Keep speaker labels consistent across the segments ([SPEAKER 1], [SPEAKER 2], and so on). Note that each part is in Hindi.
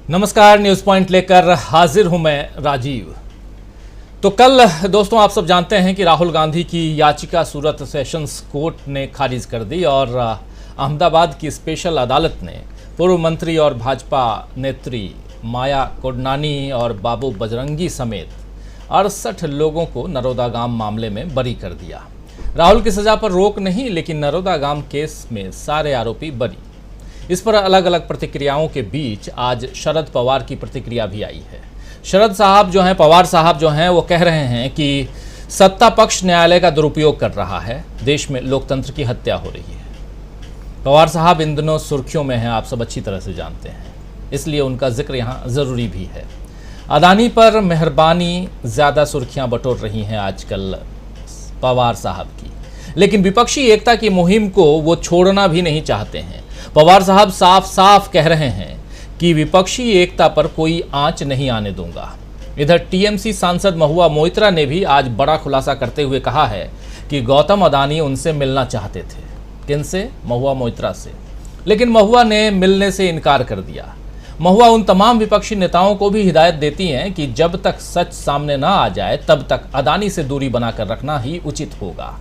[SPEAKER 1] नमस्कार, न्यूज पॉइंट लेकर हाजिर हूं मैं राजीव। तो कल दोस्तों आप सब जानते हैं कि राहुल गांधी की याचिका सूरत सेशंस कोर्ट ने खारिज कर दी और अहमदाबाद की स्पेशल अदालत ने पूर्व मंत्री और भाजपा नेत्री माया कोडनानी और बाबू बजरंगी समेत 68 लोगों को नरोदा गांव मामले में बरी कर दिया। राहुल की सजा पर रोक नहीं, लेकिन नरोदा गांव केस में सारे आरोपी बरी। इस पर अलग अलग प्रतिक्रियाओं के बीच आज शरद पवार की प्रतिक्रिया भी आई है। शरद साहब जो हैं, पवार साहब जो हैं, वो कह रहे हैं कि सत्ता पक्ष न्यायालय का दुरुपयोग कर रहा है, देश में लोकतंत्र की हत्या हो रही है। पवार साहब इन दिनों सुर्खियों में हैं, आप सब अच्छी तरह से जानते हैं, इसलिए उनका जिक्र यहाँ ज़रूरी भी है। अदानी पर मेहरबानी ज़्यादा सुर्खियाँ बटोर रही हैं आजकल पवार साहब की, लेकिन विपक्षी एकता की मुहिम को वो छोड़ना भी नहीं चाहते हैं। पवार साहब साफ साफ कह रहे हैं कि विपक्षी एकता पर कोई आंच नहीं आने दूंगा। इधर टीएमसी सांसद महुआ मोइत्रा ने भी आज बड़ा खुलासा करते हुए कहा है कि गौतम अदानी उनसे मिलना चाहते थे। किनसे? महुआ मोइत्रा से। लेकिन महुआ ने मिलने से इनकार कर दिया। महुआ उन तमाम विपक्षी नेताओं को भी हिदायत देती हैं कि जब तक सच सामने ना आ जाए तब तक अदानी से दूरी बनाकर रखना ही उचित होगा।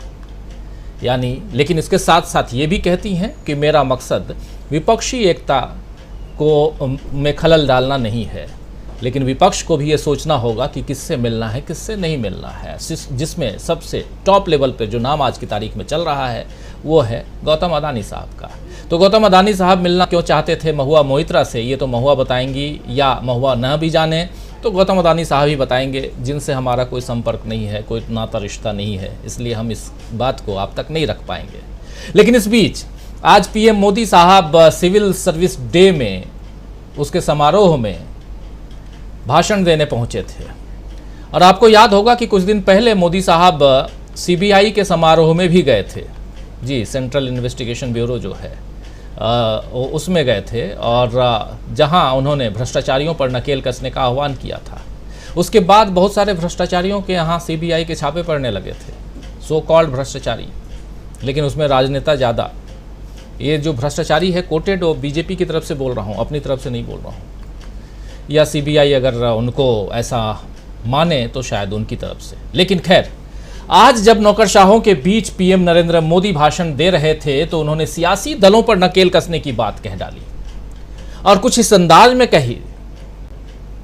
[SPEAKER 1] लेकिन इसके साथ साथ ये भी कहती हैं कि मेरा मकसद विपक्षी एकता को में खलल डालना नहीं है, लेकिन विपक्ष को भी ये सोचना होगा कि किससे मिलना है, किससे नहीं मिलना है। जिसमें सबसे टॉप लेवल पे जो नाम आज की तारीख में चल रहा है वो है गौतम अदानी साहब का। तो गौतम अदानी साहब मिलना क्यों चाहते थे महुआ मोइत्रा से, ये तो महुआ बताएंगी, या महुआ न भी जाने तो गौतम अदानी साहब ही बताएंगे, जिनसे हमारा कोई संपर्क नहीं है, कोई नाता रिश्ता नहीं है, इसलिए हम इस बात को आप तक नहीं रख पाएंगे। लेकिन इस बीच आज पीएम मोदी साहब सिविल सर्विस डे में उसके समारोह में भाषण देने पहुंचे थे। और आपको याद होगा कि कुछ दिन पहले मोदी साहब सीबीआई के समारोह में भी गए थे। जी, सेंट्रल इन्वेस्टिगेशन ब्यूरो जो है उसमें गए थे, और जहां उन्होंने भ्रष्टाचारियों पर नकेल कसने का आह्वान किया था। उसके बाद बहुत सारे भ्रष्टाचारियों के यहाँ सीबीआई के छापे पड़ने लगे थे, सो कॉल्ड भ्रष्टाचारी, लेकिन उसमें राजनेता ज़्यादा। ये जो भ्रष्टाचारी है कोटेड वो बीजेपी की तरफ से बोल रहा हूँ, अपनी तरफ से नहीं बोल रहा हूँ, या सीबीआई अगर उनको ऐसा माने तो शायद उनकी तरफ से। लेकिन खैर, आज जब नौकरशाहों के बीच पीएम नरेंद्र मोदी भाषण दे रहे थे तो उन्होंने सियासी दलों पर नकेल कसने की बात कह डाली, और कुछ इस अंदाज में कही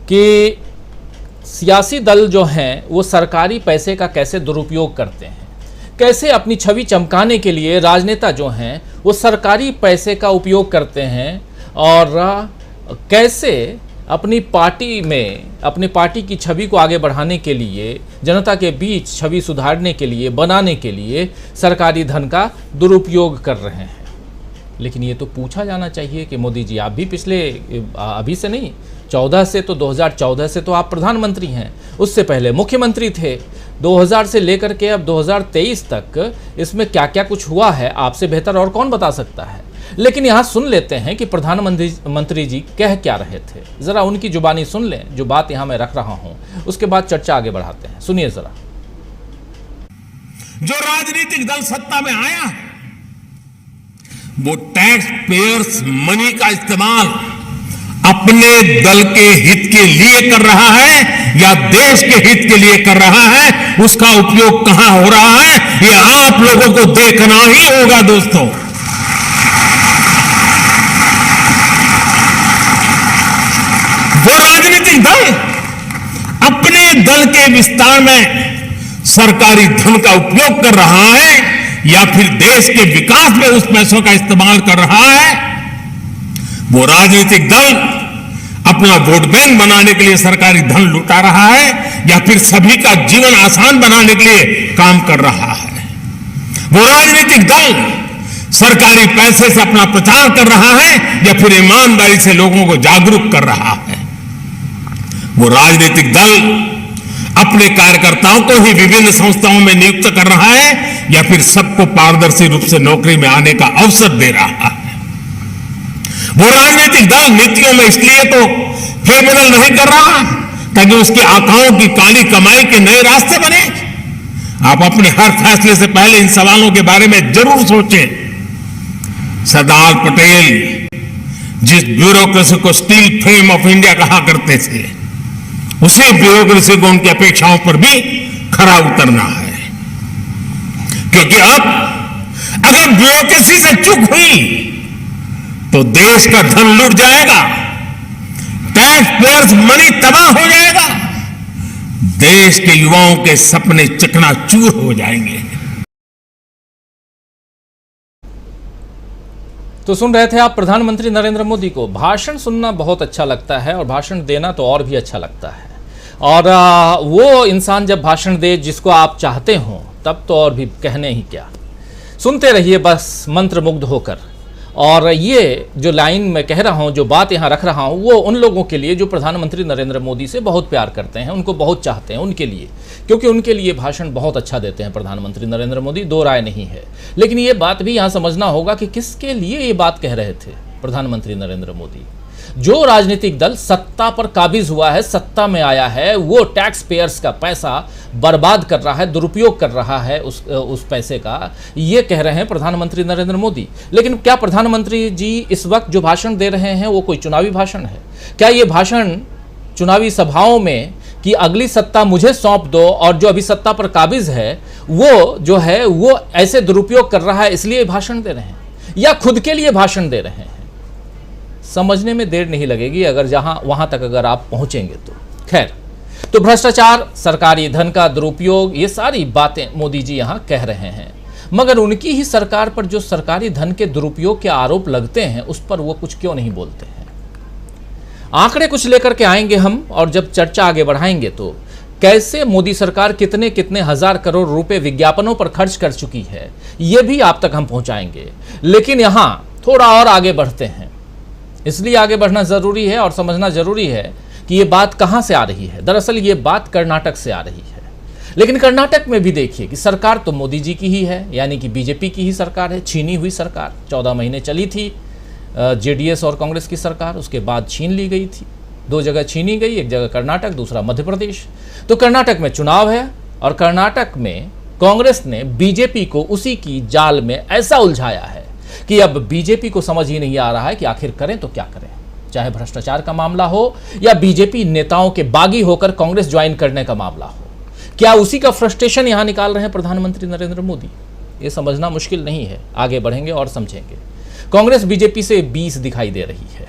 [SPEAKER 1] कि सियासी दल जो हैं वो सरकारी पैसे का कैसे दुरुपयोग करते हैं, कैसे अपनी छवि चमकाने के लिए राजनेता जो हैं वो सरकारी पैसे का उपयोग करते हैं, और कैसे अपनी पार्टी की छवि को आगे बढ़ाने के लिए, जनता के बीच छवि सुधारने के लिए, बनाने के लिए सरकारी धन का दुरुपयोग कर रहे हैं। लेकिन ये तो पूछा जाना चाहिए कि मोदी जी, आप भी अभी से नहीं, 2014 से तो आप प्रधानमंत्री हैं, उससे पहले मुख्यमंत्री थे, 2000 से लेकर के अब 2023 तक इसमें क्या क्या कुछ हुआ है आपसे बेहतर और कौन बता सकता है। लेकिन यहाँ सुन लेते हैं कि प्रधानमंत्री जी कह क्या रहे थे, जरा उनकी जुबानी सुन लें, जो बात यहाँ मैं रख रहा हूँ, उसके बाद चर्चा आगे बढ़ाते हैं। सुनिए जरा।
[SPEAKER 2] जो राजनीतिक दल सत्ता में आया है वो टैक्स पेयर्स मनी का इस्तेमाल अपने दल के हित के लिए कर रहा है या देश के हित के लिए कर रहा है, उसका उपयोग कहां हो रहा है ये आप लोगों को देखना ही होगा। दोस्तों, वो राजनीतिक दल अपने दल के विस्तार में सरकारी धन का उपयोग कर रहा है या फिर देश के विकास में उस पैसों का इस्तेमाल कर रहा है, वो राजनीतिक दल अपना वोट बैंक बनाने के लिए सरकारी धन लुटा रहा है या फिर सभी का जीवन आसान बनाने के लिए काम कर रहा है। वो राजनीतिक दल सरकारी पैसे से अपना प्रचार कर रहा है या फिर ईमानदारी से लोगों को जागरूक कर रहा है। वो राजनीतिक दल अपने कार्यकर्ताओं को ही विभिन्न संस्थाओं में नियुक्त कर रहा है या फिर सबको पारदर्शी रूप से नौकरी में आने का अवसर दे रहा है। वो राजनीतिक दल नीतियों में इसलिए तो फेरबदल नहीं कर रहा ताकि उसकी आकाओं की काली कमाई के नए रास्ते बने। आप अपने हर फैसले से पहले इन सवालों के बारे में जरूर सोचें। सरदार पटेल जिस ब्यूरोक्रेसी को स्टील फ्रेम ऑफ इंडिया कहा करते थे, उसी ब्यूरोक्रेसी को उनकी अपेक्षाओं पर भी खरा उतरना है। क्योंकि अब अगर ब्यूरोक्रेसी से चूक हुई तो देश का धन लुट जाएगा, टैक्स पेयर्स मनी तबाह हो जाएगा, देश के युवाओं के सपने चकनाचूर हो जाएंगे।
[SPEAKER 1] तो सुन रहे थे आप प्रधानमंत्री नरेंद्र मोदी को। भाषण सुनना बहुत अच्छा लगता है और भाषण देना तो और भी अच्छा लगता है। और वो इंसान जब भाषण दे जिसको आप चाहते हो तब तो और भी कहने ही क्या। सुनते रहिए बस मंत्रमुग्ध होकर। और ये जो लाइन मैं कह रहा हूँ, जो बात यहाँ रख रहा हूँ, वो उन लोगों के लिए जो प्रधानमंत्री नरेंद्र मोदी से बहुत प्यार करते हैं, उनको बहुत चाहते हैं, उनके लिए, क्योंकि उनके लिए भाषण बहुत अच्छा देते हैं प्रधानमंत्री नरेंद्र मोदी, दो राय नहीं है। लेकिन ये बात भी यहाँ समझना होगा कि किसके लिए ये बात कह रहे थे प्रधानमंत्री नरेंद्र मोदी। जो राजनीतिक दल सत्ता पर काबिज हुआ है, सत्ता में आया है, वो टैक्स पेयर्स का पैसा बर्बाद कर रहा है, दुरुपयोग कर रहा है उस पैसे का, ये कह रहे हैं प्रधानमंत्री नरेंद्र मोदी। लेकिन क्या प्रधानमंत्री जी इस वक्त जो भाषण दे रहे हैं वो कोई चुनावी भाषण है? क्या ये भाषण चुनावी सभाओं में कि अगली सत्ता मुझे सौंप दो और जो अभी सत्ता पर काबिज है वो जो है वो ऐसे दुरुपयोग कर रहा है इसलिए भाषण दे रहे हैं, या खुद के लिए भाषण दे रहे हैं? समझने में देर नहीं लगेगी अगर वहां तक अगर आप पहुंचेंगे तो। खैर, तो भ्रष्टाचार, सरकारी धन का दुरुपयोग, ये सारी बातें मोदी जी यहां कह रहे हैं। मगर उनकी ही सरकार पर जो सरकारी धन के दुरुपयोग के आरोप लगते हैं उस पर वो कुछ क्यों नहीं बोलते हैं? आंकड़े कुछ लेकर के आएंगे हम, और जब चर्चा आगे बढ़ाएंगे तो कैसे मोदी सरकार कितने कितने हजार करोड़ रुपए विज्ञापनों पर खर्च कर चुकी है ये भी आप तक हम पहुंचाएंगे। लेकिन यहां थोड़ा और आगे बढ़ते हैं, इसलिए आगे बढ़ना जरूरी है और समझना जरूरी है कि ये बात कहां से आ रही है। दरअसल ये बात कर्नाटक से आ रही है। लेकिन कर्नाटक में भी देखिए कि सरकार तो मोदी जी की ही है, यानी कि बीजेपी की ही सरकार है, छीनी हुई सरकार। 14 महीने चली थी जेडीएस और कांग्रेस की सरकार, उसके बाद छीन ली गई थी। 2 जगह छीनी गई, एक जगह कर्नाटक, दूसरा मध्य प्रदेश। तो कर्नाटक में चुनाव है और कर्नाटक में कांग्रेस ने बीजेपी को उसी की जाल में ऐसा उलझाया है कि अब बीजेपी को समझ ही नहीं आ रहा है कि आखिर करें तो क्या करें। चाहे भ्रष्टाचार का मामला हो या बीजेपी नेताओं के बागी होकर कांग्रेस ज्वाइन करने का मामला हो, क्या उसी का फ्रस्ट्रेशन यहां निकाल रहे हैं प्रधानमंत्री नरेंद्र मोदी? ये समझना मुश्किल नहीं है, आगे बढ़ेंगे और समझेंगे। कांग्रेस बीजेपी से 20 दिखाई दे रही है।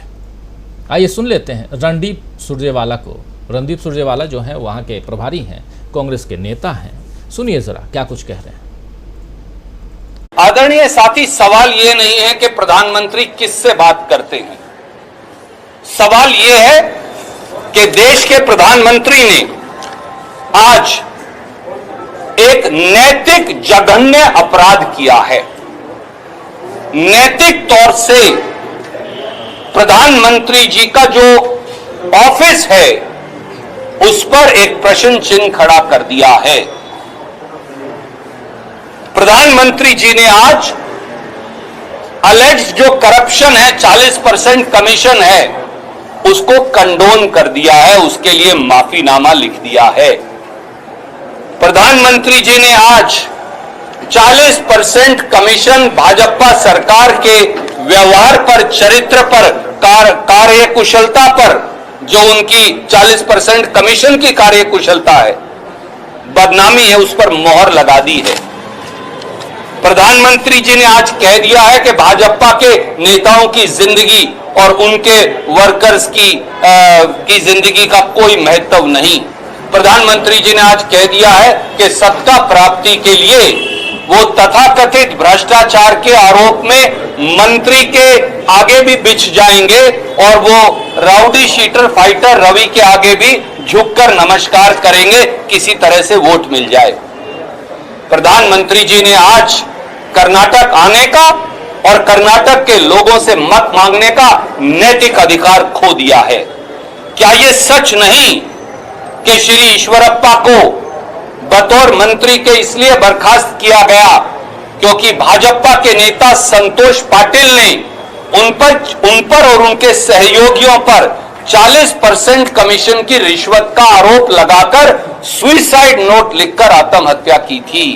[SPEAKER 1] आइए सुन लेते हैं रणदीप सुरजेवाला को। रणदीप सुरजेवाला जो है वहां के प्रभारी हैं, कांग्रेस के नेता हैं। सुनिए जरा क्या कुछ कह रहे हैं।
[SPEAKER 3] आदरणीय साथी, सवाल ये नहीं है कि प्रधानमंत्री किससे बात करते हैं। सवाल ये है कि देश के प्रधानमंत्री ने आज एक नैतिक जघन्य अपराध किया है। नैतिक तौर से प्रधानमंत्री जी का जो ऑफिस है उस पर एक प्रश्न चिन्ह खड़ा कर दिया है। प्रधानमंत्री जी ने आज अलेज्ड जो करप्शन है, 40% कमीशन है, उसको कंडोन कर दिया है, उसके लिए माफीनामा लिख दिया है। प्रधानमंत्री जी ने आज 40% कमीशन भाजपा सरकार के व्यवहार पर, चरित्र पर, कार्यकुशलता पर, जो उनकी 40% कमीशन की कार्यकुशलता है, बदनामी है, उस पर मोहर लगा दी है। प्रधानमंत्री जी ने आज कह दिया है कि भाजपा के नेताओं की जिंदगी और उनके वर्कर्स की जिंदगी का कोई महत्व नहीं। प्रधानमंत्री जी ने आज कह दिया है कि सत्ता प्राप्ति के लिए वो तथाकथित भ्रष्टाचार के आरोप में मंत्री के आगे भी बिछ जाएंगे और वो राउडी शीटर फाइटर रवि के आगे भी झुककर नमस्कार करेंगे, किसी तरह से वोट मिल जाए। प्रधानमंत्री जी ने आज कर्नाटक आने का और कर्नाटक के लोगों से मत मांगने का नैतिक अधिकार खो दिया है। क्या यह सच नहीं कि श्री ईश्वरप्पा को बतौर मंत्री के इसलिए बर्खास्त किया गया क्योंकि भाजपा के नेता संतोष पाटिल ने उन पर और उनके सहयोगियों पर 40% कमीशन की रिश्वत का आरोप लगाकर सुइसाइड नोट लिखकर आत्महत्या की थी।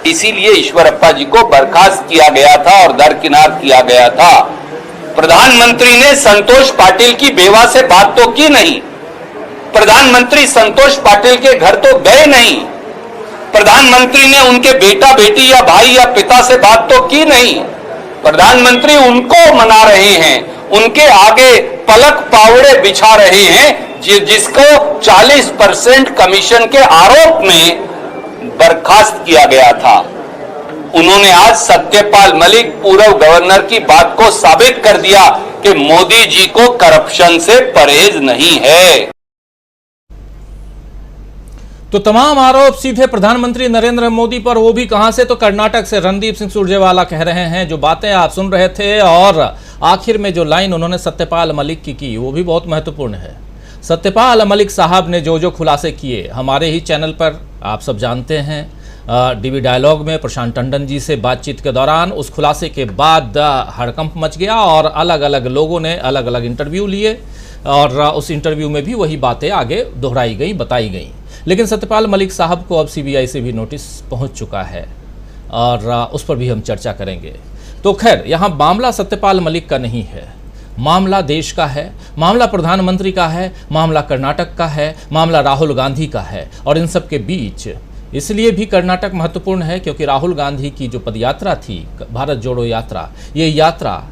[SPEAKER 3] इसीलिए ईश्वरप्पा जी को बर्खास्त किया गया था और दरकिनार किया गया था। प्रधानमंत्री ने संतोष पाटिल की बेवा से बात तो की नहीं, प्रधानमंत्री संतोष पाटिल के घर तो गए नहीं, प्रधानमंत्री ने उनके बेटा बेटी या भाई या पिता से बात तो की नहीं। प्रधानमंत्री उनको मना रहे हैं, उनके आगे पलक पावड़े बिछा रहे हैं जिसको 40% कमीशन के आरोप में बर्खास्त किया गया था। उन्होंने आज सत्यपाल मलिक पूर्व गवर्नर की बात को साबित कर दिया कि मोदी जी को करप्शन से परहेज नहीं है।
[SPEAKER 1] तो तमाम आरोप सीधे प्रधानमंत्री नरेंद्र मोदी पर, वो भी कहां से, तो कर्नाटक से रणदीप सिंह सुरजेवाला कह रहे हैं। जो बातें आप सुन रहे थे और आखिर में जो लाइन उन्होंने सत्यपाल मलिक की वो भी बहुत महत्वपूर्ण है। सत्यपाल मलिक साहब ने जो खुलासे किए हमारे ही चैनल पर आप सब जानते हैं, डीवी डायलॉग में प्रशांत टंडन जी से बातचीत के दौरान उस खुलासे के बाद हड़कंप मच गया और अलग अलग लोगों ने अलग अलग इंटरव्यू लिए और उस इंटरव्यू में भी वही बातें आगे दोहराई गई, बताई गई। लेकिन सत्यपाल मलिक साहब को अब सीबीआई से भी नोटिस पहुंच चुका है और उस पर भी हम चर्चा करेंगे। तो खैर, यहाँ मामला सत्यपाल मलिक का नहीं है, मामला देश का है, मामला प्रधानमंत्री का है, मामला कर्नाटक का है, मामला राहुल गांधी का है। और इन सब के बीच इसलिए भी कर्नाटक महत्वपूर्ण है क्योंकि राहुल गांधी की जो पदयात्रा थी, भारत जोड़ो यात्रा, ये यात्रा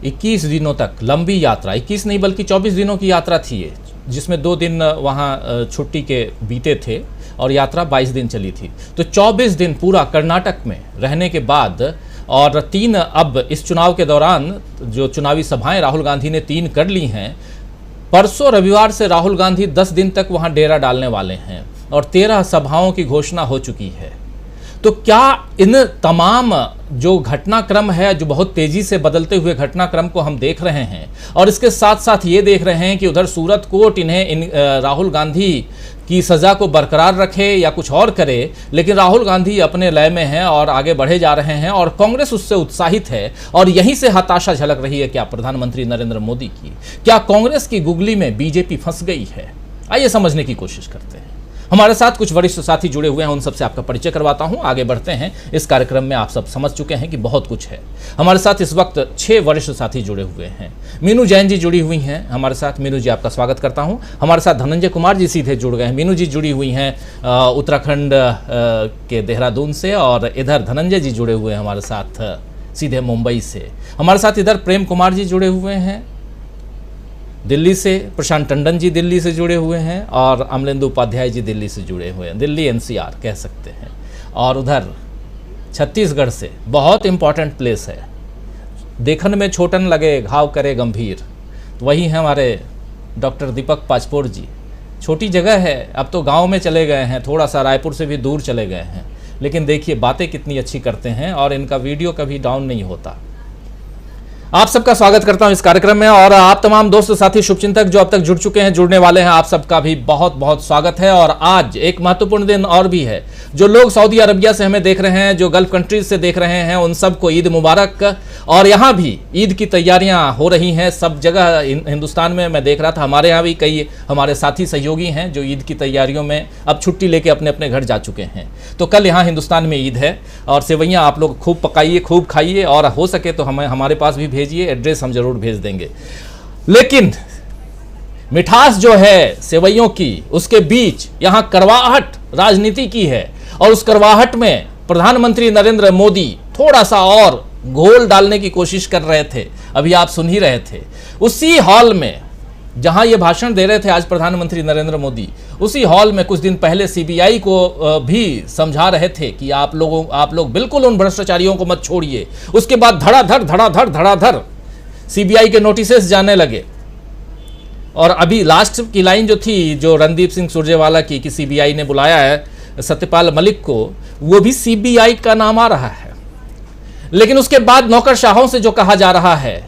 [SPEAKER 1] 21 दिनों तक, लंबी यात्रा, 21 नहीं बल्कि 24 दिनों की यात्रा थी ये, जिसमें 2 दिन वहाँ छुट्टी के बीते थे और यात्रा 22 दिन चली थी। तो 24 दिन पूरा कर्नाटक में रहने के बाद और 3 अब इस चुनाव के दौरान जो चुनावी सभाएं राहुल गांधी ने 3 कर ली हैं, परसों रविवार से राहुल गांधी 10 दिन तक वहाँ डेरा डालने वाले हैं और 13 सभाओं की घोषणा हो चुकी है। तो क्या इन तमाम जो घटनाक्रम है, जो बहुत तेजी से बदलते हुए घटनाक्रम को हम देख रहे हैं और इसके साथ साथ ये देख रहे हैं कि उधर सूरत कोर्ट राहुल गांधी की सज़ा को बरकरार रखे या कुछ और करे, लेकिन राहुल गांधी अपने लय में हैं और आगे बढ़े जा रहे हैं और कांग्रेस उससे उत्साहित है और यहीं से हताशा झलक रही है क्या प्रधानमंत्री नरेंद्र मोदी की? क्या कांग्रेस की गुगली में बीजेपी फंस गई है? आइए समझने की कोशिश करते हैं। हमारे साथ कुछ वरिष्ठ साथी जुड़े हुए हैं, उन सबसे आपका परिचय करवाता हूं, आगे बढ़ते हैं। इस कार्यक्रम में आप सब समझ चुके हैं कि बहुत कुछ है। हमारे साथ इस वक्त 6 वरिष्ठ साथी जुड़े हुए हैं। मीनू जैन जी जुड़ी हुई हैं हमारे साथ। मीनू जी, आपका स्वागत करता हूं। हमारे साथ धनंजय कुमार जी सीधे जुड़ गए हैं। मीनू जी जुड़ी हुई हैं उत्तराखंड के देहरादून से और इधर धनंजय जी जुड़े हुए हैं हमारे साथ सीधे मुंबई से। हमारे साथ इधर प्रेम कुमार जी जुड़े हुए हैं दिल्ली से, प्रशांत टंडन जी दिल्ली से जुड़े हुए हैं और अमलेंदु उपाध्याय जी दिल्ली से जुड़े हुए हैं, दिल्ली एनसीआर कह सकते हैं। और उधर छत्तीसगढ़ से, बहुत इंपॉर्टेंट प्लेस है, देखन में छोटन लगे घाव करे गंभीर, तो वही हैं हमारे डॉक्टर दीपक पाचपोर जी। छोटी जगह है, अब तो गांव में चले गए हैं, थोड़ा सा रायपुर से भी दूर चले गए हैं, लेकिन देखिए बातें कितनी अच्छी करते हैं और इनका वीडियो कभी डाउन नहीं होता। आप सबका स्वागत करता हूं इस कार्यक्रम में और आप तमाम दोस्त साथी शुभचिंतक जो अब तक जुड़ चुके हैं, जुड़ने वाले हैं, आप सबका भी बहुत बहुत स्वागत है। और आज एक महत्वपूर्ण दिन और भी है। जो लोग सऊदी अरबिया से हमें देख रहे हैं, जो गल्फ कंट्रीज से देख रहे हैं, उन सबको ईद मुबारक। और यहाँ भी ईद की तैयारियां हो रही हैं सब जगह हिंदुस्तान में। मैं देख रहा था हमारे यहाँ भी कई हमारे साथी सहयोगी हैं जो ईद की तैयारियों में अब छुट्टी लेके अपने अपने घर जा चुके हैं। तो कल यहाँ हिंदुस्तान में ईद है और सेवैयाँ आप लोग खूब पकाइए, खूब खाइए और हो सके तो हमारे पास भी भेजिए, एड्रेस हम जरूर भेज देंगे। लेकिन मिठास जो है सेवैयों की, उसके बीच यहां करवाहट राजनीति की है और उस करवाहट में प्रधानमंत्री नरेंद्र मोदी थोड़ा सा और घोल डालने की कोशिश कर रहे थे। अभी आप सुन ही रहे थे उसी हॉल में जहां ये भाषण दे रहे थे आज प्रधानमंत्री नरेंद्र मोदी, उसी हॉल में कुछ दिन पहले सीबीआई को भी समझा रहे थे कि आप लोग बिल्कुल उन भ्रष्टाचारियों को मत छोड़िए। उसके बाद धड़ाधड़ सीबीआई के नोटिसेस जाने लगे और अभी लास्ट की लाइन जो थी, जो रणदीप सिंह सुरजेवाला की कि सीबीआई ने बुलाया है सत्यपाल मलिक को, वो भी सीबीआई का नाम आ रहा है। लेकिन उसके बाद नौकरशाहों से जो कहा जा रहा है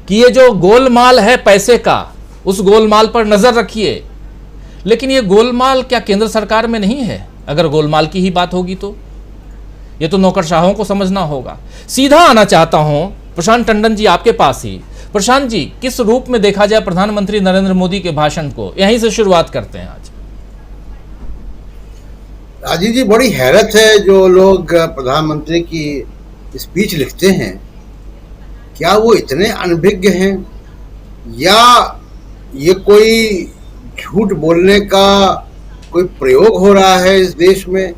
[SPEAKER 1] कि ये जो गोलमाल है पैसे का, उस गोलमाल पर नजर रखिए। लेकिन ये गोलमाल क्या केंद्र सरकार में नहीं है? अगर गोलमाल की ही बात होगी तो ये तो नौकरशाहों को समझना होगा। सीधा आना चाहता हूं प्रशांत टंडन जी आपके पास ही। प्रशांत जी, किस रूप में देखा जाए प्रधानमंत्री नरेंद्र मोदी के भाषण को? यहीं से शुरुआत करते हैं आज।
[SPEAKER 4] राजीव जी, बड़ी हैरत है जो लोग प्रधानमंत्री की स्पीच लिखते हैं क्या वो इतने अनभिज्ञ हैं या ये कोई झूठ बोलने का कोई प्रयोग हो रहा है इस देश में?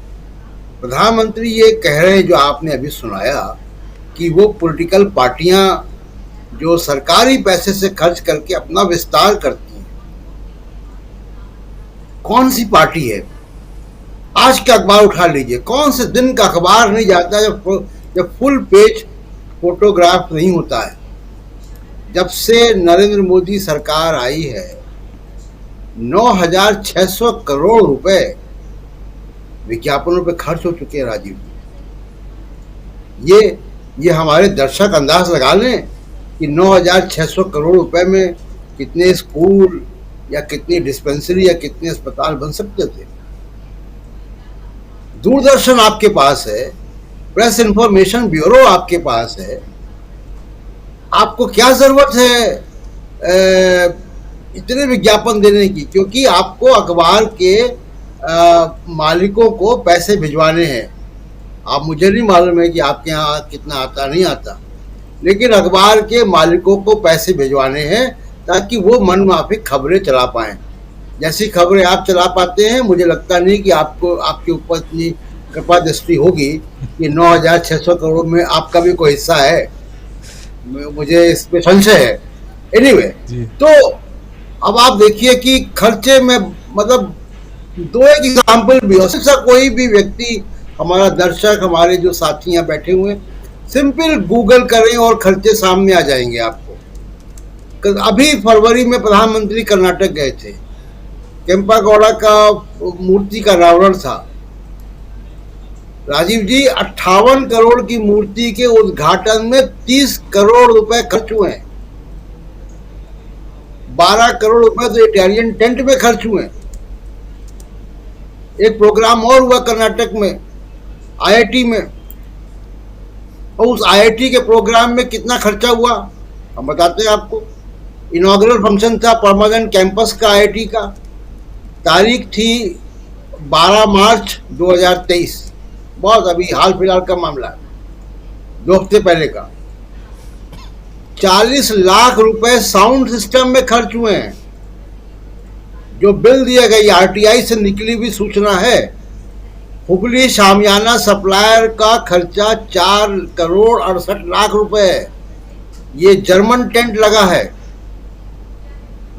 [SPEAKER 4] प्रधानमंत्री ये कह रहे हैं, जो आपने अभी सुनाया, कि वो पॉलिटिकल पार्टियां जो सरकारी पैसे से खर्च करके अपना विस्तार करती हैं। कौन सी पार्टी है? आज का अखबार उठा लीजिए, कौन से दिन का अखबार नहीं जाता जब फुल पेज फोटोग्राफ नहीं होता है। जब से नरेंद्र मोदी सरकार आई है 9,600 करोड़ रुपए विज्ञापनों पे खर्च हो चुके हैं राजीव जी। ये हमारे दर्शक अंदाज लगा लें कि 9,600 करोड़ रुपए में कितने स्कूल या कितनी डिस्पेंसरी या कितने अस्पताल बन सकते थे। दूरदर्शन आपके पास है, प्रेस इंफॉर्मेशन ब्यूरो आपके पास है, आपको क्या जरूरत है इतने विज्ञापन देने की? क्योंकि आपको अखबार के मालिकों को पैसे भिजवाने हैं। आप, मुझे नहीं मालूम है कि आपके यहाँ कितना आता नहीं आता, लेकिन अखबार के मालिकों को पैसे भिजवाने हैं ताकि वो मनमाफिक खबरें चला पाएं। जैसी खबरें आप चला पाते हैं, मुझे लगता नहीं कि आपको, आपके ऊपर इतनी कृपा दृष्टि होगी कि 9,600 करोड़ में आपका भी कोई हिस्सा है। मुझे इस पे संशय है। एनीवे, तो अब आप देखिए कि खर्चे में, मतलब दो एक एग्जाम्पल भी हो सकता, कोई भी व्यक्ति, हमारा दर्शक, हमारे जो साथी यहाँ बैठे हुए, सिंपल गूगल करें और खर्चे सामने आ जाएंगे आपको। अभी फरवरी में प्रधानमंत्री कर्नाटक गए थे, केम्पागौड़ा का मूर्ति का अनावरण था। राजीव जी, 58 करोड़ की मूर्ति के उद्घाटन में 30 करोड़ रुपए खर्च हुए हैं। 12 करोड़ रुपए तो इटालियन टेंट में खर्च हुए हैं। एक प्रोग्राम और हुआ कर्नाटक में, आईआईटी में, और उस आईआईटी के प्रोग्राम में कितना खर्चा हुआ हम बताते हैं आपको। इनॉग्रल फंक्शन था परमानेंट कैंपस का आईआईटी का, तारीख थी 12 मार्च 2023, बहुत अभी हाल फिलहाल का मामला, 2 हफ्ते पहले का। 40 लाख रुपए साउंड सिस्टम में खर्च हुए हैं। जो बिल दिया गया, आरटीआई से निकली हुई सूचना है, हुगली शामियाना सप्लायर का खर्चा 4 करोड़ 68 लाख रुपए है। ये जर्मन टेंट लगा है।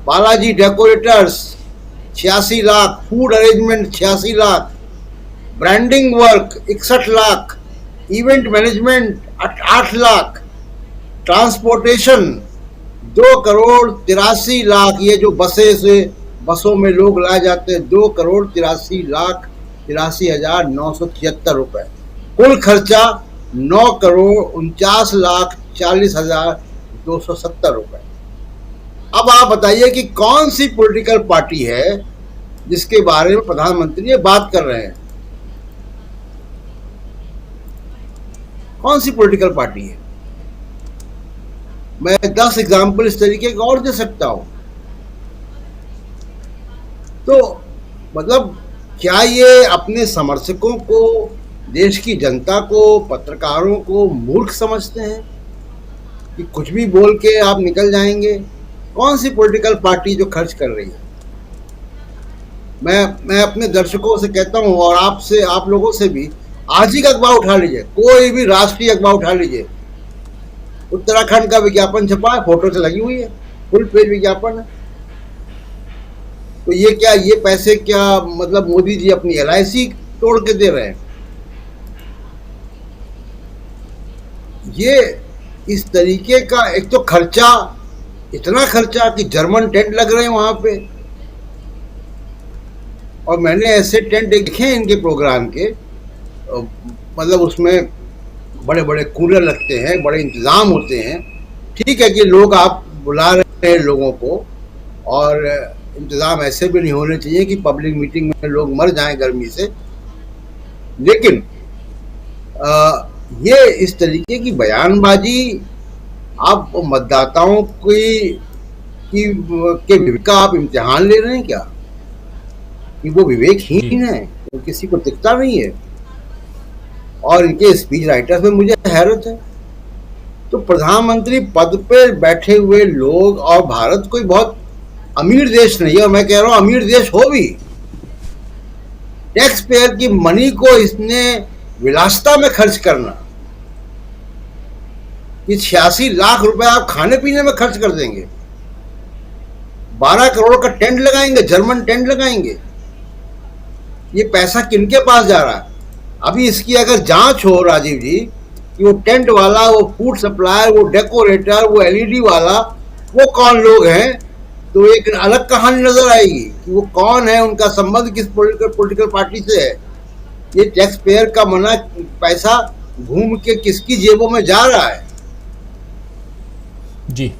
[SPEAKER 4] Balaji decorators 86 lakh, food arrangement 86 lakh, branding work 61 lakh, event management 8 lakh, transportation 2 crore 83 lakh. ये जो बसों में लोग लाए जाते हैं, 2 करोड़ 83 लाख 83,976 रुपए। कुल खर्चा 9 करोड़ 49 लाख 40,270 रुपए। अब आप बताइए कि कौन सी पॉलिटिकल पार्टी है जिसके बारे में प्रधानमंत्री ये बात कर रहे हैं? कौन सी पॉलिटिकल पार्टी है? मैं 10 एग्जाम्पल इस तरीके का और दे सकता हूं। तो मतलब क्या ये अपने समर्थकों को, देश की जनता को, पत्रकारों को मूर्ख समझते हैं कि कुछ भी बोल के आप निकल जाएंगे? कौन सी पॉलिटिकल पार्टी जो खर्च कर रही है? मैं अपने दर्शकों से कहता हूं और आपसे, आप लोगों से भी, आज ही का अखबार उठा लीजिए, कोई भी राष्ट्रीय अखबार उठा लीजिए, उत्तराखंड का विज्ञापन छपा है, फोटो से लगी हुई है, फुल पेज विज्ञापन है। तो ये क्या, ये पैसे क्या मतलब मोदी जी अपनी एलआईसी तोड़ के दे रहे हैं? ये इस तरीके का, एक तो खर्चा, इतना खर्चा कि जर्मन टेंट लग रहे हैं वहां पे। और मैंने ऐसे टेंट देखे हैं इनके प्रोग्राम के, मतलब उसमें बड़े बड़े कूलर लगते हैं, बड़े इंतजाम होते हैं। ठीक है कि लोग, आप बुला रहे हैं लोगों को, और इंतजाम ऐसे भी नहीं होने चाहिए कि पब्लिक मीटिंग में लोग मर जाएं गर्मी से, लेकिन ये इस तरीके की बयानबाजी आप मतदाताओं के विवेक का आप इम्तिहान ले रहे हैं क्या? कि वो विवेकहीन है, वो किसी को दिखता नहीं है। और इनके स्पीच राइटर्स में मुझे हैरत है, तो प्रधानमंत्री पद पे बैठे हुए लोग, और भारत कोई बहुत अमीर देश नहीं है, और मैं कह रहा हूं अमीर देश हो भी, टैक्स पेयर की मनी को इसने विलासिता में खर्च करना, कि 86 लाख रुपए आप खाने पीने में खर्च कर देंगे, 12 करोड़ का टेंट लगाएंगे, जर्मन टेंट लगाएंगे, ये पैसा किनके पास जा रहा है? अभी इसकी अगर जांच हो राजीव जी, कि वो टेंट वाला, वो फूड सप्लायर, वो डेकोरेटर, वो एलईडी वाला, वो कौन लोग हैं, तो एक अलग कहानी नजर आएगी कि वो कौन है, उनका संबंध किस पॉलिटिकल पार्टी से है। ये टैक्स पेयर का मना पैसा घूम के किसकी जेबों में जा रहा है?
[SPEAKER 1] जी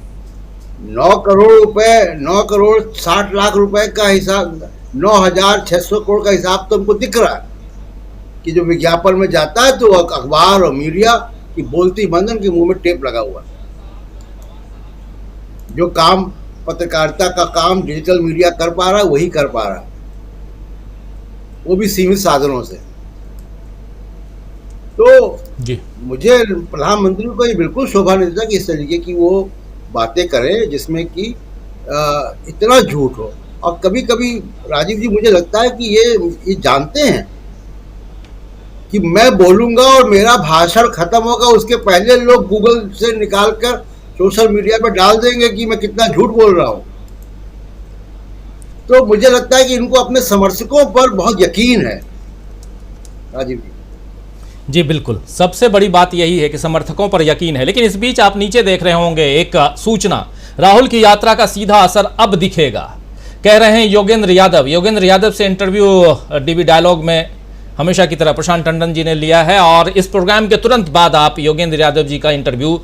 [SPEAKER 4] 9 करोड़ रुपए, 9 करोड़ 60 लाख रुपए का हिसाब, 9,600 करोड़ का हिसाब तो हमको दिख रहा है कि जो विज्ञापन में जाता है तो अखबार और मीडिया की बोलती बंद, उनके मुंह में टेप लगा हुआ है। जो काम पत्रकारिता का काम डिजिटल मीडिया कर पा रहा है वही कर पा रहा है, वो भी सीमित साधनों से। तो
[SPEAKER 1] जी
[SPEAKER 4] मुझे प्रधानमंत्री को ये बिल्कुल शोभा नहीं देता कि इस तरीके की वो बातें करें जिसमें कि इतना झूठ हो। और कभी कभी राजीव जी मुझे लगता है कि ये जानते हैं कि मैं बोलूंगा और मेरा भाषण खत्म होगा, उसके पहले लोग गूगल से निकाल कर सोशल मीडिया पर डाल देंगे कि मैं कितना झूठ बोल रहा हूं। तो मुझे लगता है कि इनको अपने समर्थकों पर बहुत यकीन है राजीव जी।
[SPEAKER 1] जी बिल्कुल, सबसे बड़ी बात यही है कि समर्थकों पर यकीन है। लेकिन इस बीच आप नीचे देख रहे होंगे एक सूचना, राहुल की यात्रा का सीधा असर अब दिखेगा, कह रहे हैं योगेंद्र यादव। योगेंद्र यादव से इंटरव्यू डीवी डायलॉग में हमेशा की तरह प्रशांत टंडन जी ने लिया है, और इस प्रोग्राम के तुरंत बाद आप योगेंद्र यादव जी का इंटरव्यू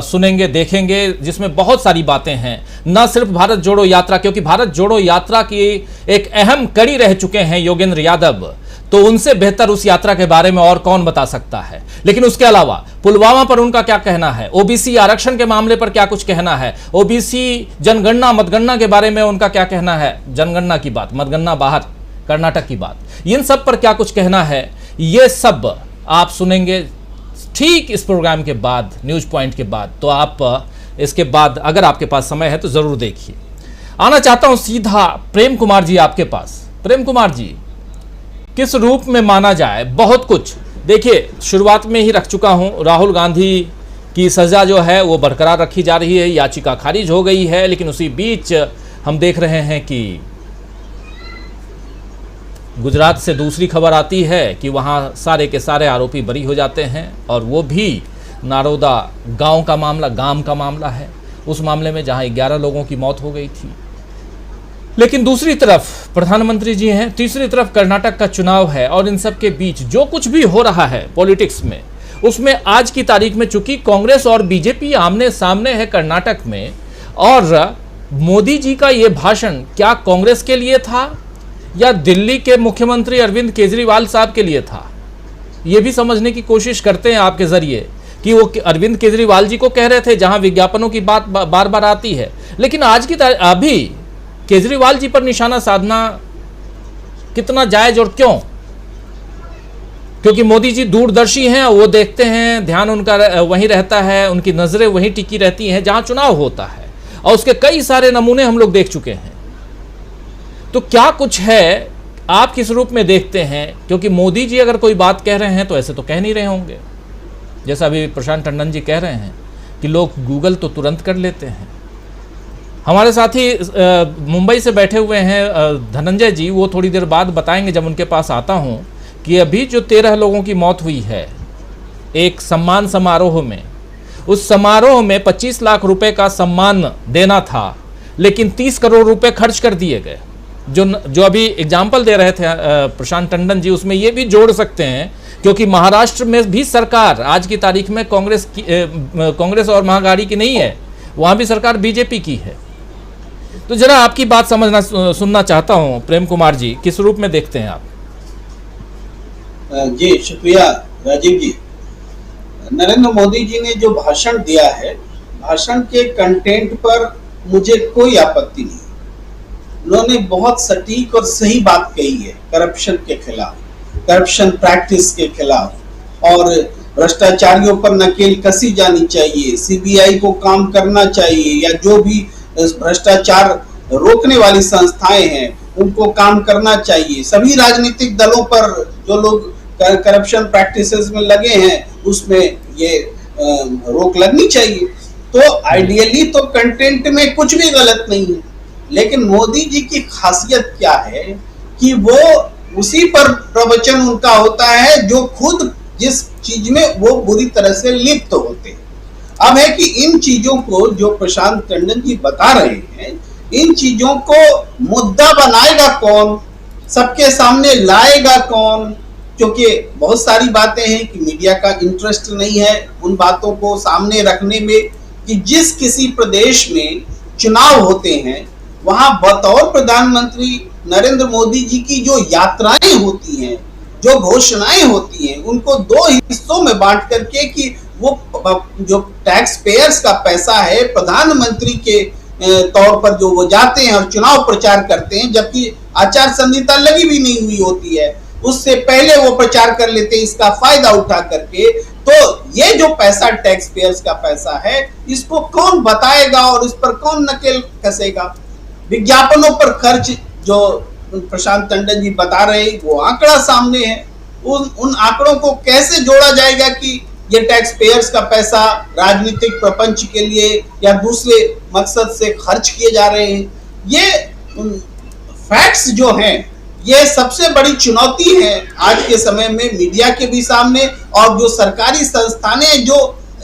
[SPEAKER 1] सुनेंगे, देखेंगे, जिसमें बहुत सारी बातें हैं। न सिर्फ भारत जोड़ो यात्रा, क्योंकि भारत जोड़ो यात्रा की एक अहम कड़ी रह चुके हैं योगेंद्र यादव, तो उनसे बेहतर उस यात्रा के बारे में और कौन बता सकता है। लेकिन उसके अलावा पुलवामा पर उनका क्या कहना है, ओबीसी आरक्षण के मामले पर क्या कुछ कहना है, ओबीसी जनगणना मतगणना के बारे में उनका क्या कहना है, जनगणना की बात, मतगणना बाहर कर्नाटक की बात, इन सब पर क्या कुछ कहना है, ये सब आप सुनेंगे ठीक इस प्रोग्राम के बाद, न्यूज पॉइंट के बाद। तो आप इसके बाद अगर आपके पास समय है तो जरूर देखिए। आना चाहता हूं सीधा प्रेम कुमार जी आपके पास। प्रेम कुमार जी, किस रूप में माना जाए बहुत कुछ, देखिए शुरुआत में ही रख चुका हूं, राहुल गांधी की सजा जो है वो बरकरार रखी जा रही है, याचिका खारिज हो गई है। लेकिन उसी बीच हम देख रहे हैं कि गुजरात से दूसरी खबर आती है कि वहां सारे के सारे आरोपी बरी हो जाते हैं, और वो भी नारोदा गांव का मामला है, उस मामले में जहां 11 लोगों की मौत हो गई थी। लेकिन दूसरी तरफ प्रधानमंत्री जी हैं, तीसरी तरफ कर्नाटक का चुनाव है, और इन सब के बीच जो कुछ भी हो रहा है पॉलिटिक्स में, उसमें आज की तारीख में चूंकि कांग्रेस और बीजेपी आमने सामने है कर्नाटक में, और मोदी जी का ये भाषण क्या कांग्रेस के लिए था या दिल्ली के मुख्यमंत्री अरविंद केजरीवाल साहब के लिए था, ये भी समझने की कोशिश करते हैं आपके जरिए कि वो अरविंद केजरीवाल जी को कह रहे थे, जहां विज्ञापनों की बात बार बार आती है। लेकिन आज की अभी केजरीवाल जी पर निशाना साधना कितना जायज और क्यों? क्योंकि मोदी जी दूरदर्शी हैं, वो देखते हैं, ध्यान उनका वहीं रहता है, उनकी नजरें वहीं टिकी रहती हैं जहां चुनाव होता है, और उसके कई सारे नमूने हम लोग देख चुके हैं। तो क्या कुछ है, आप किस रूप में देखते हैं? क्योंकि मोदी जी अगर कोई बात कह रहे हैं तो ऐसे तो कह नहीं रहे होंगे, जैसा अभी प्रशांत टंडन जी कह रहे हैं कि लोग गूगल तो तुरंत कर लेते हैं। हमारे साथी मुंबई से बैठे हुए हैं धनंजय जी, वो थोड़ी देर बाद बताएंगे जब उनके पास आता हूं, कि अभी जो 13 लोगों की मौत हुई है एक सम्मान समारोह में, उस समारोह में 25 लाख रुपए का सम्मान देना था, लेकिन 30 करोड़ रुपए खर्च कर दिए गए। जो अभी एग्जाम्पल दे रहे थे प्रशांत टंडन जी, उसमें ये भी जोड़ सकते हैं, क्योंकि महाराष्ट्र में भी सरकार आज की तारीख में कांग्रेस और महाअघाड़ी की नहीं है, वहां भी सरकार बीजेपी की है। तो जरा आपकी बात सुनना चाहता हूं प्रेम कुमार जी, किस रूप में देखते हैं आप?
[SPEAKER 5] जी शुक्रिया राजीव जी। नरेंद्र मोदी जी ने जो भाषण दिया है, भाषण के कंटेंट पर मुझे कोई आपत्ति नहीं। उन्होंने बहुत सटीक और सही बात कही है करप्शन के खिलाफ, करप्शन प्रैक्टिस के खिलाफ, और भ्रष्टाचारियों पर नकेल कसी जानी चाहिए, सीबीआई को काम करना चाहिए, या जो भी भ्रष्टाचार रोकने वाली संस्थाएं हैं उनको काम करना चाहिए। सभी राजनीतिक दलों पर जो लोग करप्शन प्रैक्टिसेस में लगे हैं उसमें ये रोक लगनी चाहिए। तो आइडियली तो कंटेंट में कुछ भी गलत नहीं है, लेकिन मोदी जी की खासियत क्या है कि वो उसी पर प्रवचन उनका होता है जो खुद जिस चीज में वो बुरी तरह से लिप्त होते हैं। अब है कि इन चीजों को जो प्रशांत टंडन जी बता रहे हैं, इन चीजों को मुद्दा बनाएगा कौन, सबके सामने लाएगा कौन? क्योंकि बहुत सारी बातें हैं कि मीडिया का इंटरेस्ट नहीं है उन बातों को सामने रखने में कि जिस किसी प्रदेश में चुनाव होते हैं वहां बतौर प्रधानमंत्री नरेंद्र मोदी जी की जो यात्राएं होती हैं, जो घोषणाएं होती हैं, उनको दो हिस्सों में बांट करके कि वो जो टैक्स पेयर्स का पैसा है प्रधानमंत्री के तौर पर जो वो जाते हैं और चुनाव प्रचार करते हैं, जबकि आचार संहिता लगी भी नहीं हुई होती है, उससे पहले वो प्रचार कर लेते हैं इसका फायदा उठा करके। तो ये जो पैसा टैक्स पेयर्स का पैसा है, इसको कौन बताएगा और इस पर कौन नकेल कसेगा? विज्ञापनों पर खर्च जो प्रशांत टंडन जी बता रहे वो आंकड़ा सामने है, उन आंकड़ों को कैसे जोड़ा जाएगा कि ये टैक्स पेयर्स का पैसा राजनीतिक प्रपंच के लिए या दूसरे मकसद से खर्च किए जा रहे हैं? ये फैक्ट्स जो हैं, ये सबसे बड़ी चुनौती है आज के समय में मीडिया के भी सामने, और जो सरकारी संस्थानें जो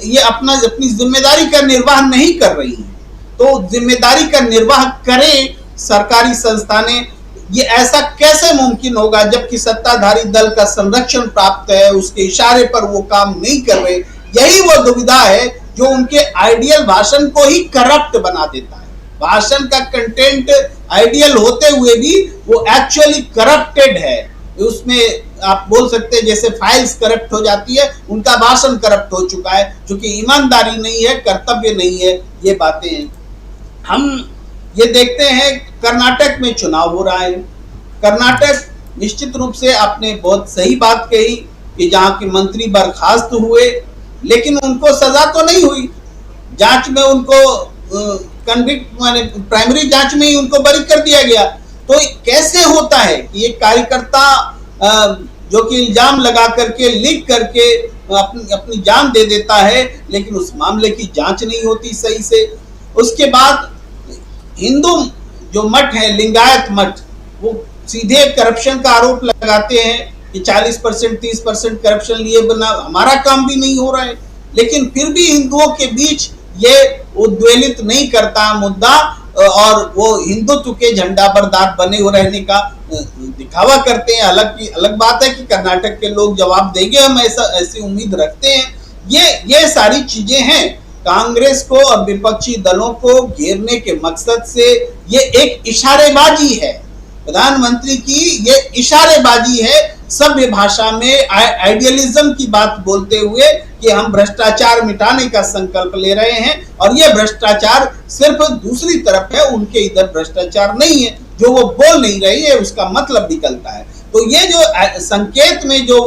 [SPEAKER 5] ये अपनी जिम्मेदारी का निर्वाह नहीं कर रही हैं, तो जिम्मेदारी का निर्वाह करें सरकारी संस्थानें। ये ऐसा कैसे मुमकिन होगा जबकि सत्ताधारी दल का संरक्षण प्राप्त है, उसके इशारे पर वो काम नहीं कर रहे? यही वो दुविधा है जो उनके आइडियल भाषण को ही करप्ट बना देता है। भाषण का कंटेंट आइडियल होते हुए भी वो एक्चुअली करप्टेड है। उसमें आप बोल सकते हैं जैसे फाइल्स करप्ट हो जाती है, उनका भाषण करप्ट हो चुका है, क्योंकि ईमानदारी नहीं है, कर्तव्य नहीं है, ये बातें हैं। हम ये देखते हैं कर्नाटक में चुनाव हो रहा है। कर्नाटक निश्चित रूप से आपने बहुत सही बात कही कि जहां के मंत्री बर्खास्त हुए, लेकिन उनको सजा तो नहीं हुई। जांच में उनको कन्विक्ट माने प्राइमरी जांच में ही उनको बरी कर दिया गया। तो कैसे होता है कि एक कार्यकर्ता जो कि इल्जाम लगा करके लिख करके अपनी जान दे देता है, लेकिन उस मामले की जांच नहीं होती सही से। उसके बाद हिंदू जो मठ है, लिंगायत मठ, वो सीधे करप्शन का आरोप लगाते हैं कि 40% 30% करप्शन लिए बना हमारा काम भी नहीं हो रहा है, लेकिन फिर भी हिंदुओं के बीच ये उद्वेलित नहीं करता मुद्दा, और वो हिंदुत्व के झंडा बरदार बने हुए रहने का दिखावा करते हैं। अलग बात है कि कर्नाटक के लोग जवाब देंगे, हम ऐसी उम्मीद रखते हैं। ये सारी चीजें हैं कांग्रेस को और विपक्षी दलों को घेरने के मकसद से। ये एक इशारेबाजी है, प्रधानमंत्री की ये इशारेबाजी है, सभ्य भाषा में आइडियलिज्म की बात बोलते हुए कि हम भ्रष्टाचार मिटाने का संकल्प ले रहे हैं, और ये भ्रष्टाचार सिर्फ दूसरी तरफ है, उनके इधर भ्रष्टाचार नहीं है। जो वो बोल नहीं रही है उसका मतलब निकलता है। तो ये जो संकेत में जो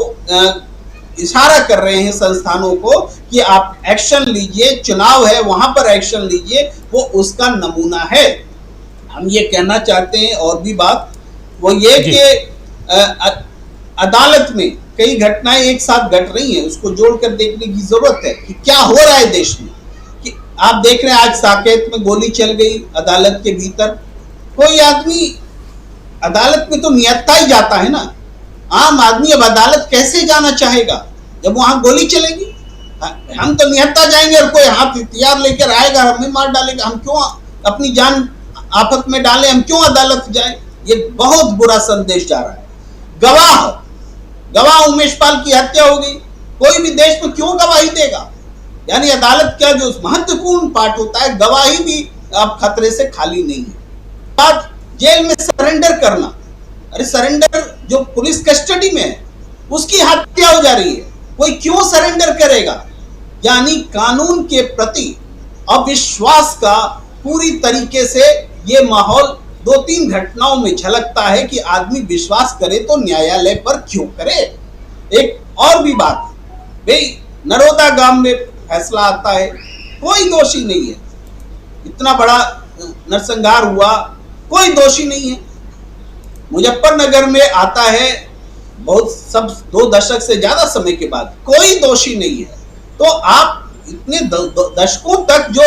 [SPEAKER 5] इशारा कर रहे हैं संस्थानों को कि आप एक्शन लीजिए, चुनाव है वहां पर एक्शन लीजिए, वो उसका नमूना है। हम ये कहना चाहते हैं और भी बात वो ये कि अदालत में कई घटनाएं एक साथ घट रही हैं, उसको जोड़कर देखने की जरूरत है कि क्या हो रहा है देश में। कि आप देख रहे हैं आज साकेत में गोली चल गई अदालत के भीतर। कोई आदमी अदालत में तो नियत्ता ही जाता है ना, आम आदमी अब अदालत कैसे जाना चाहेगा जब वहां गोली चलेगी? हम तो निहत्ता जाएंगे और कोई हाथ हथियार लेकर आएगा हमें मार डालेगा, हम क्यों अपनी जान आफत में डालें, हम क्यों अदालत जाएं? ये बहुत बुरा संदेश जा रहा है। गवाह उमेश पाल की हत्या हो गई, कोई भी देश में क्यों गवाही देगा? यानी अदालत का जो महत्वपूर्ण पार्ट होता है, गवाही भी अब खतरे से खाली नहीं है। बात जेल में सरेंडर करना, अरे सरेंडर जो पुलिस कस्टडी में है उसकी हत्या हो जा रही है, कोई क्यों सरेंडर करेगा? यानी कानून के प्रति अविश्वास का पूरी तरीके से ये माहौल 2-3 घटनाओं में झलकता है कि आदमी विश्वास करे तो न्यायालय पर क्यों करे। एक और भी बात, भाई नरोदा गांव में फैसला आता है, कोई दोषी नहीं है। इतना बड़ा नरसंहार हुआ, कोई दोषी नहीं है। मुजफ्फरनगर में आता है बहुत सब 2 दशक से ज्यादा समय के बाद, कोई दोषी नहीं है। तो आप इतने दशकों तक जो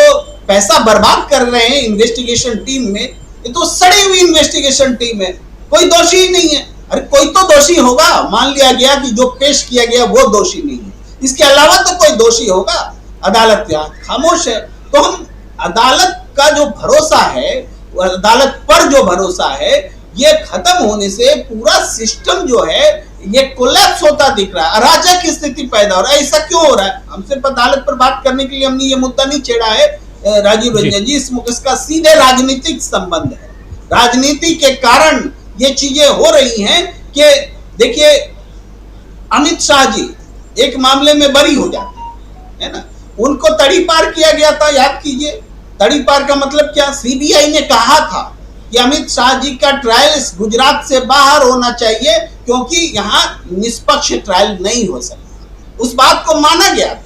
[SPEAKER 5] पैसा बर्बाद कर रहे हैं इन्वेस्टिगेशन टीम में, ये तो सड़ी हुई इन्वेस्टिगेशन टीम है, कोई दोषी ही नहीं है। अरे कोई तो दोषी होगा, मान लिया गया कि जो पेश किया गया वो दोषी नहीं है, इसके अलावा तो कोई दोषी होगा। अदालत यहाँ खामोश है। तो हम अदालत का जो भरोसा है, अदालत पर जो भरोसा है, ये खत्म होने से पूरा सिस्टम जो है ये कोलैप्स होता दिख रहा है, अराजक स्थिति पैदा हो रहा है। ऐसा क्यों हो रहा है? हम सिर्फ अदालत पर बात करने के लिए हमने ये मुद्दा नहीं छेड़ा है राजीव रंजन जी, इसका सीधे राजनीतिक संबंध है। राजनीति के कारण ये चीजें हो रही हैं कि देखिए अमित शाह जी एक मामले में बरी हो जाते हैं, है ना, उनको तड़ी पार किया गया था, याद कीजिए। तड़ी पार का मतलब क्या? सीबीआई ने कहा था कि अमित शाह जी का ट्रायल गुजरात से बाहर होना चाहिए क्योंकि यहाँ निष्पक्ष ट्रायल नहीं हो सकता। उस बात को माना गया था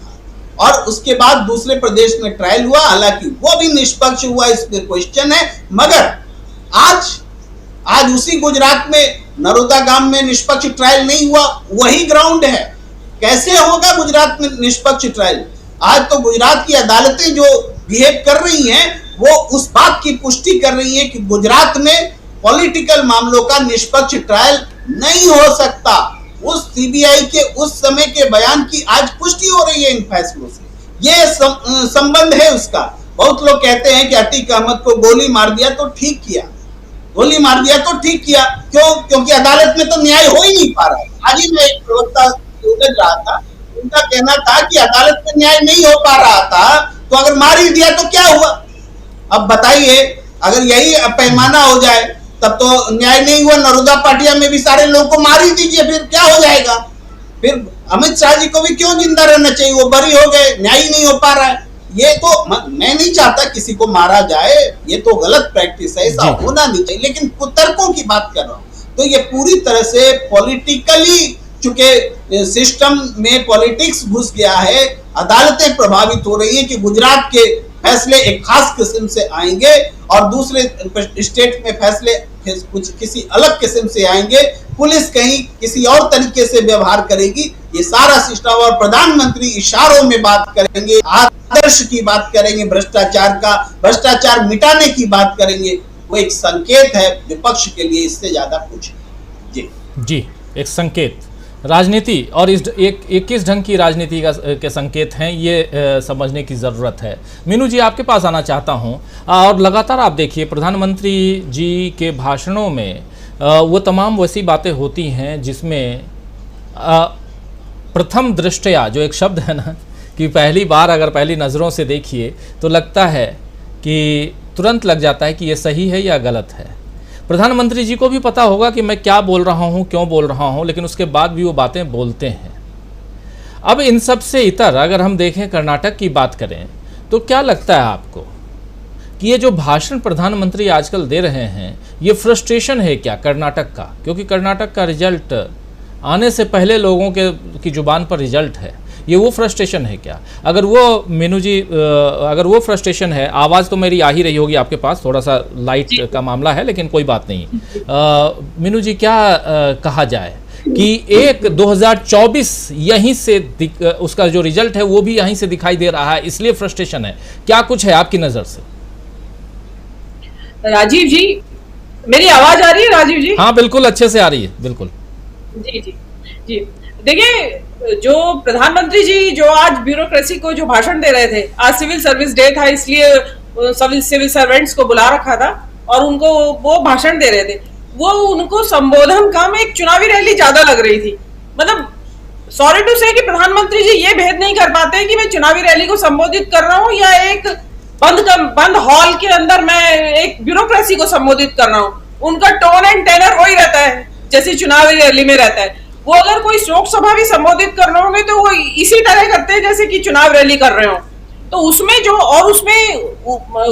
[SPEAKER 5] और उसके बाद दूसरे प्रदेश में ट्रायल हुआ, हालांकि वो भी निष्पक्ष हुआ, इस पे क्वेश्चन है। मगर आज उसी गुजरात में नरोदा गांव में निष्पक्ष ट्रायल नहीं हुआ, वही ग्राउंड है। कैसे होगा गुजरात में निष्पक्ष ट्रायल? आज तो गुजरात की अदालतें जो बिहेव कर रही हैं वो उस बात की पुष्टि कर रही है कि गुजरात में पॉलिटिकल मामलों का निष्पक्ष ट्रायल नहीं हो सकता। उस सीबीआई के उस समय के बयान की आज पुष्टि हो रही है इन फैसलों से। ये संबंध है उसका। बहुत लोग कहते हैं कि अतीक अहमद को गोली मार दिया तो ठीक किया, गोली मार दिया तो ठीक किया। क्यों? क्योंकि अदालत में तो न्याय हो ही नहीं पा रहा। आज ही में एक प्रवक्ता उलझ रहा था, उनका कहना था कि अदालत में न्याय नहीं हो पा रहा था तो अगर मार ही दिया तो क्या हुआ? अब बताइए, अगर यही पैमाना हो जाए तब तो न्याय नहीं हुआ, नरोदा पाटिया में भी सारे लोगों को मार ही दीजिए, फिर क्या हो जाएगा? फिर अमित शाह जी को भी क्यों जिंदा रहना चाहिए? वो बरी हो गए, न्याय ही नहीं हो पा रहा है। ये तो मैं नहीं चाहता किसी को मारा जाए, ये तो गलत प्रैक्टिस है, ऐसा होना नहीं चाहिए, लेकिन कुतर्कों की बात कर रहा हूं। तो ये पूरी तरह से पॉलिटिकली, चूंकि सिस्टम में पॉलिटिक्स घुस गया है, अदालतें प्रभावित हो रही है कि गुजरात के फैसले एक खास किस्म से आएंगे और दूसरे स्टेट में फैसले कुछ किसी अलग किस्म से आएंगे, पुलिस कहीं किसी और तरीके से व्यवहार करेगी। ये सारा सिस्टम, और प्रधानमंत्री इशारों में बात करेंगे, आदर्श की बात करेंगे, भ्रष्टाचार मिटाने की बात करेंगे। वो एक संकेत है विपक्ष के लिए, इससे ज्यादा कुछ
[SPEAKER 1] जी एक संकेत राजनीति और इस किस ढंग की राजनीति के संकेत हैं, ये समझने की ज़रूरत है। मीनू जी, आपके पास आना चाहता हूं। और लगातार आप देखिए प्रधानमंत्री जी के भाषणों में वो तमाम वैसी बातें होती हैं जिसमें प्रथम दृष्टया जो एक शब्द है ना, कि पहली बार अगर पहली नज़रों से देखिए तो लगता है कि तुरंत लग जाता है कि ये सही है या गलत है। प्रधानमंत्री जी को भी पता होगा कि मैं क्या बोल रहा हूँ, क्यों बोल रहा हूँ, लेकिन उसके बाद भी वो बातें बोलते हैं। अब इन सब से इतर अगर हम देखें, कर्नाटक की बात करें, तो क्या लगता है आपको कि ये जो भाषण प्रधानमंत्री आजकल दे रहे हैं, ये फ्रस्ट्रेशन है क्या कर्नाटक का? क्योंकि कर्नाटक का रिजल्ट आने से पहले लोगों की जुबान पर रिजल्ट है, ये वो फ्रस्ट्रेशन है क्या? अगर वो मीनू जी, अगर वो फ्रस्ट्रेशन है, आवाज़ तो मेरी आ ही रही होगी आपके पास, थोड़ा सा लाइट का मामला है, लेकिन कोई बात नहीं। मीनू जी, क्या कहा जाए कि एक 2024 यहीं से उसका जो रिजल्ट है वो भी यहीं से दिखाई दे रहा है, इसलिए फ्रस्ट्रेशन है, क्या कुछ है आपकी नज़र से?
[SPEAKER 6] राजीव जी, मेरी आवाज़ आ रही है राजीव जी?
[SPEAKER 1] हाँ बिल्कुल, अच्छे से आ रही है, बिल्कुल।
[SPEAKER 6] जी जी जी, देखिए, जो प्रधानमंत्री जी जो आज ब्यूरोक्रेसी को जो भाषण दे रहे थे, आज सिविल सर्विस डे था इसलिए सिविल सर्वेंट्स को बुला रखा था और उनको वो भाषण दे रहे थे, वो उनको संबोधन कम एक चुनावी रैली ज्यादा लग रही थी। मतलब सॉरी टू से कि प्रधानमंत्री जी ये भेद नहीं कर पाते कि मैं चुनावी रैली को संबोधित कर रहा हूँ या एक बंद हॉल के अंदर मैं एक ब्यूरोक्रेसी को संबोधित कर रहा हूँ। उनका टोन एंड टेनर वही रहता है जैसे चुनावी रैली में रहता है। वो अगर कोई शोक सभा भी संबोधित कर रहे होंगे तो वो इसी तरह करते हैं जैसे कि चुनाव रैली कर रहे हो। तो उसमें जो, और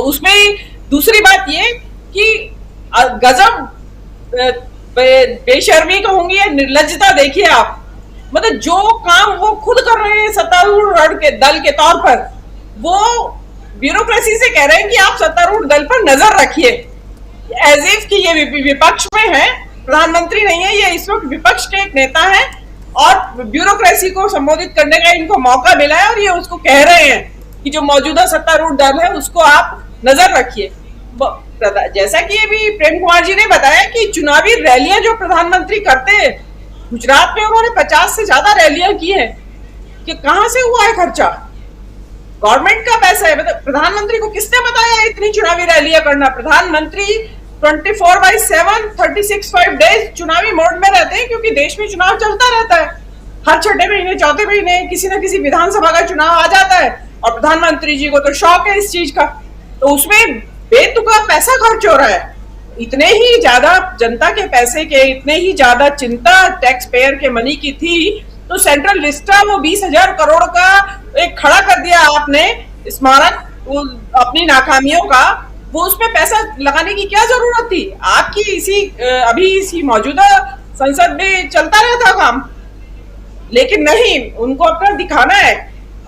[SPEAKER 6] उसमें दूसरी बात ये कि गजब बेशर्मी कहूंगी या निर्लज्जता देखिए आप मतलब जो काम वो खुद कर रहे हैं सत्तारूढ़ के दल के तौर पर, वो ब्यूरोक्रेसी से कह रहे हैं कि आप सत्तारूढ़ दल पर नजर रखिए, एज इफ कि ये विपक्ष में है, प्रधानमंत्री नहीं है, ये इस वक्त विपक्ष के एक नेता है और ब्यूरोक्रेसी को संबोधित करने का इनको मौका मिला है और ये उसको कह रहे हैं कि जो मौजूदा सत्तारूढ़ दल है उसको आप नजर रखिए। जैसा कि अभी प्रेम कुमार जी ने बताया कि चुनावी रैलियां जो प्रधानमंत्री करते हैं, गुजरात में उन्होंने 50 से ज्यादा रैलियां की है, कि कहां से हुआ है खर्चा? गवर्नमेंट का पैसा है। मतलब प्रधानमंत्री को किसने बताया इतनी चुनावी रैलियां करना? प्रधानमंत्री 24/7 365 डेज चुनावी मोड में रहते हैं, क्योंकि देश में चुनाव चलता रहता है। हर छठे महीने चौथे महीने किसी न किसी विधानसभा का चुनाव आ जाता है और प्रधानमंत्री जी को तो शौक है इस चीज का, तो उसमें बेतुका पैसा खर्च हो रहा है। इतने ही ज्यादा जनता के पैसे के, इतने ही ज्यादा चिंता टैक्स पेयर के मनी की थी, तो सेंट्रल विस्टा वो 20,000 करोड़ का एक खड़ा कर दिया आपने स्मारक अपनी नाकामियों का, वो उसमें पैसा लगाने की क्या जरूरत थी? आपकी अभी इसी मौजूदा संसद में चलता रहता काम, लेकिन नहीं, उनको अपना दिखाना है।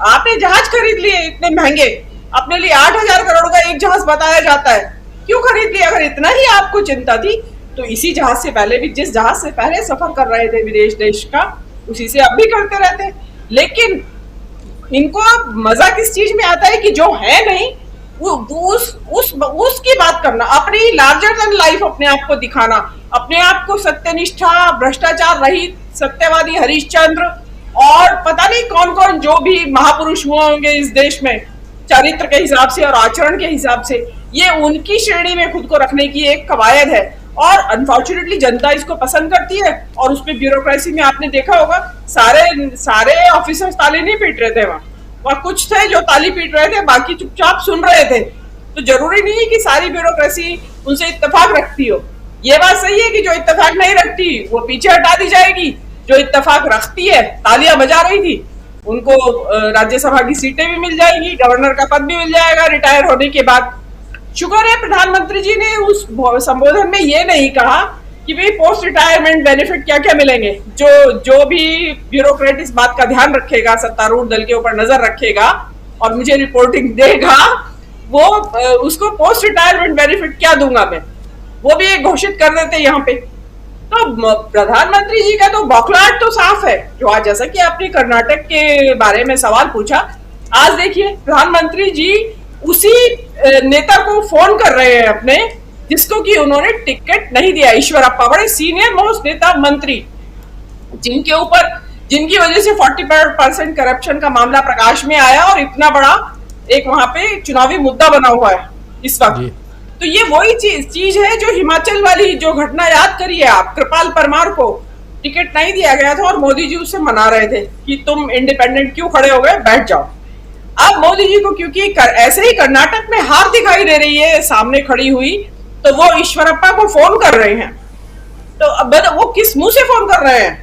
[SPEAKER 6] आपने जहाज खरीद लिए इतने महंगे, अपने लिए 8,000 करोड़ का एक जहाज बताया जाता है, क्यों खरीद लिया? अगर इतना ही आपको चिंता थी तो इसी जहाज से पहले भी, जिस जहाज से पहले सफर कर रहे थे विदेश देश का, उसी से अब भी करते रहते। लेकिन इनको मजा किस चीज में आता है कि जो है नहीं उसकी बात करना, अपनी लार्जर देन लाइफ अपने आप को दिखाना, अपने आप को सत्यनिष्ठा, भ्रष्टाचार रहित, सत्यवादी हरिश्चंद्र और पता नहीं कौन कौन जो भी महापुरुष हुए होंगे इस देश में चरित्र के हिसाब से और आचरण के हिसाब से, ये उनकी श्रेणी में खुद को रखने की एक कवायद है। और अनफॉर्चुनेटली जनता इसको पसंद करती है। और उसमें ब्यूरोक्रेसी में आपने देखा होगा, सारे ऑफिसर्स ताली नहीं पीट रहे थे वहाँ कुछ थे जो ताली पीट रहे थे, बाकी चुपचाप सुन रहे थे। तो जरूरी नहीं है कि सारी ब्यूरोक्रेसी उनसे इत्तेफाक रखती हो। ये बात सही है कि जो इत्तेफाक नहीं रखती वो पीछे हटा दी जाएगी, जो इत्तेफाक रखती है, तालियां बजा रही थी, उनको राज्यसभा की सीटें भी मिल जाएगी, गवर्नर का पद भी मिल जाएगा रिटायर होने के बाद। शुक्र है प्रधानमंत्री जी ने उस संबोधन में ये नहीं कहा कि भाई पोस्ट रिटायरमेंट बेनिफिट क्या क्या मिलेंगे। जो भी ब्यूरोक्रेट इस बात का ध्यान रखेगा, सत्तारूढ़ दल के ऊपर नजर रखेगा और मुझे रिपोर्टिंग देगा, वो उसको पोस्ट रिटायरमेंट बेनिफिट क्या दूंगा मैं, वो भी एक घोषित कर देते यहाँ पे। तो प्रधानमंत्री जी का तो बौखलाहट तो साफ है। जो आज जैसा कि आपने कर्नाटक के बारे में सवाल पूछा, आज देखिए प्रधानमंत्री जी उसी नेता को फोन कर रहे हैं अपने, जिसको कि उन्होंने टिकट नहीं दिया, ईश्वरप्पा, बड़े सीनियर मोस्ट नेता मंत्री, जिनकी वजह से 40% करप्शन का मामला प्रकाश में आया और इतना बड़ा एक वहां पे चुनावी मुद्दा बना हुआ है इस वक्त। तो ये वही चीज है जो हिमाचल वाली जो घटना याद करिए आप, कृपाल परमार को टिकट नहीं दिया गया था और मोदी जी उससे मना रहे थे कि तुम इंडिपेंडेंट क्यों खड़े हो गए, बैठ जाओ। अब मोदी जी को क्योंकि ऐसे ही कर्नाटक में हार दिखाई दे रही है सामने खड़ी हुई, तो वो ईश्वरप्पा को फोन कर रहे हैं। तो अब वो किस मुंह से फोन कर रहे हैं?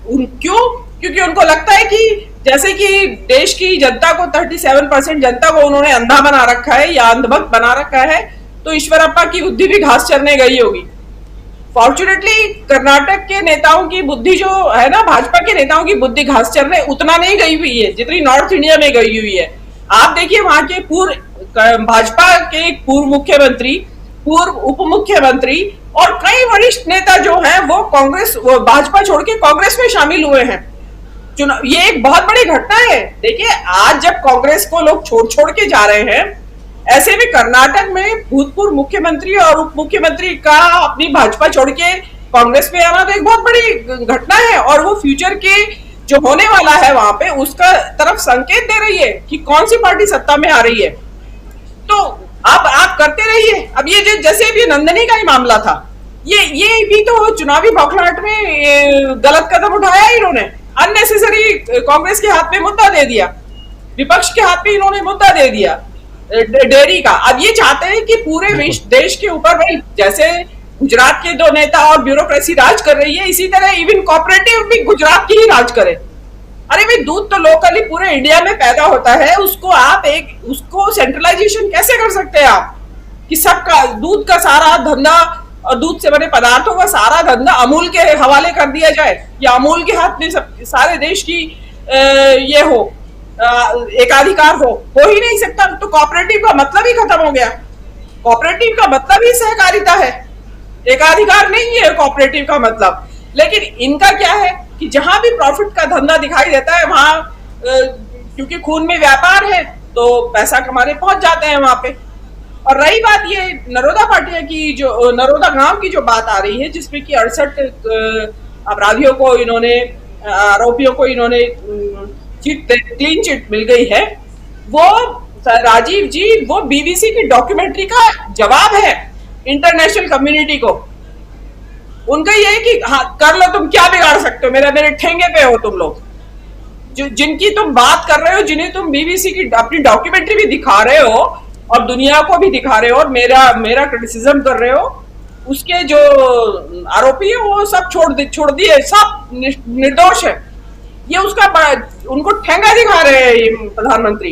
[SPEAKER 6] क्यों? क्योंकि उनको लगता है कि जैसे कि देश की जनता को 37% जनता को उन्होंने अंधा बना रखा है या अंधभक्त बना रखा है, तो ईश्वरप्पा की बुद्धि भी घास चरने गई होगी। फॉर्चुनेटली कर्नाटक के नेताओं की बुद्धि जो है ना, भाजपा के नेताओं की बुद्धि घास चरने उतना नहीं गई हुई है जितनी नॉर्थ इंडिया में गई हुई है। आप देखिए वहां के भाजपा के पूर्व मुख्यमंत्री, पूर्व उप मुख्यमंत्री और कई वरिष्ठ नेता जो हैं वो भाजपा छोड़ के कांग्रेस में शामिल हुए हैं। ये एक बहुत बड़ी घटना है। देखिए आज जब कांग्रेस को लोग छोड़ के जा रहे हैं, ऐसे में कर्नाटक में भूतपूर्व मुख्यमंत्री और उप मुख्यमंत्री का अपनी भाजपा छोड़ के कांग्रेस में आना तो एक बहुत बड़ी घटना है और वो फ्यूचर के जो होने वाला है वहां पे उसका तरफ संकेत दे रही है कि कौन सी पार्टी सत्ता में आ रही है। तो अब आप करते रहिए। अब ये जैसे भी नंदनी का ही मामला था, ये भी तो चुनावी बौखलाहट में गलत कदम उठाया इन्होंने, अननेसेसरी कांग्रेस के हाथ में मुद्दा दे दिया, विपक्ष के हाथ में इन्होंने मुद्दा दे दिया डेयरी का। अब ये चाहते हैं कि पूरे देश के ऊपर भाई जैसे गुजरात के दो नेता और ब्यूरोक्रेसी राज कर रही है, इसी तरह इवन कोऑपरेटिव भी गुजरात की ही राज करे। अरे भाई दूध तो लोकली पूरे इंडिया में पैदा होता है, उसको सेंट्रलाइजेशन कैसे कर सकते हैं आप कि सबका दूध का सारा धंधा और दूध से बने पदार्थों का सारा धंधा अमूल के हवाले कर दिया जाए या अमूल के हाथ में सब सारे देश की ये हो एकाधिकार हो ही नहीं सकता। तो कोऑपरेटिव का मतलब ही खत्म हो गया। कोऑपरेटिव का मतलब ही सहकारिता है, एकाधिकार नहीं है कोऑपरेटिव का मतलब। लेकिन इनका क्या है कि जहां भी प्रॉफिट का धंधा दिखाई देता है वहां क्योंकि खून में व्यापार है तो पैसा कमाने पहुंच जाते हैं वहां पे। और रही बात ये नरोदा पाटिया की, जो नरोदा गांव की जो बात आ रही है जिसमें कि 68 अपराधियों को इन्होंने, आरोपियों को इन्होंने क्लीन चिट मिल गई है, वो राजीव जी वो बीबीसी की डॉक्यूमेंट्री का जवाब है इंटरनेशनल कम्युनिटी को। उनका ये है कि हाँ कर लो, तुम क्या बिगाड़ सकते हो, मेरे ठेंगे पे हो तुम लोग, जिनकी तुम बात कर रहे हो, जिन्हें तुम बीबीसी की अपनी डॉक्यूमेंट्री भी दिखा रहे हो और दुनिया को भी दिखा रहे हो और मेरा क्रिटिसिज्म कर रहे हो, उसके जो आरोपी है वो सब छोड़ दिए, सब निर्दोष है। ये उसका उनको ठेंगा दिखा रहे हैं ये प्रधानमंत्री।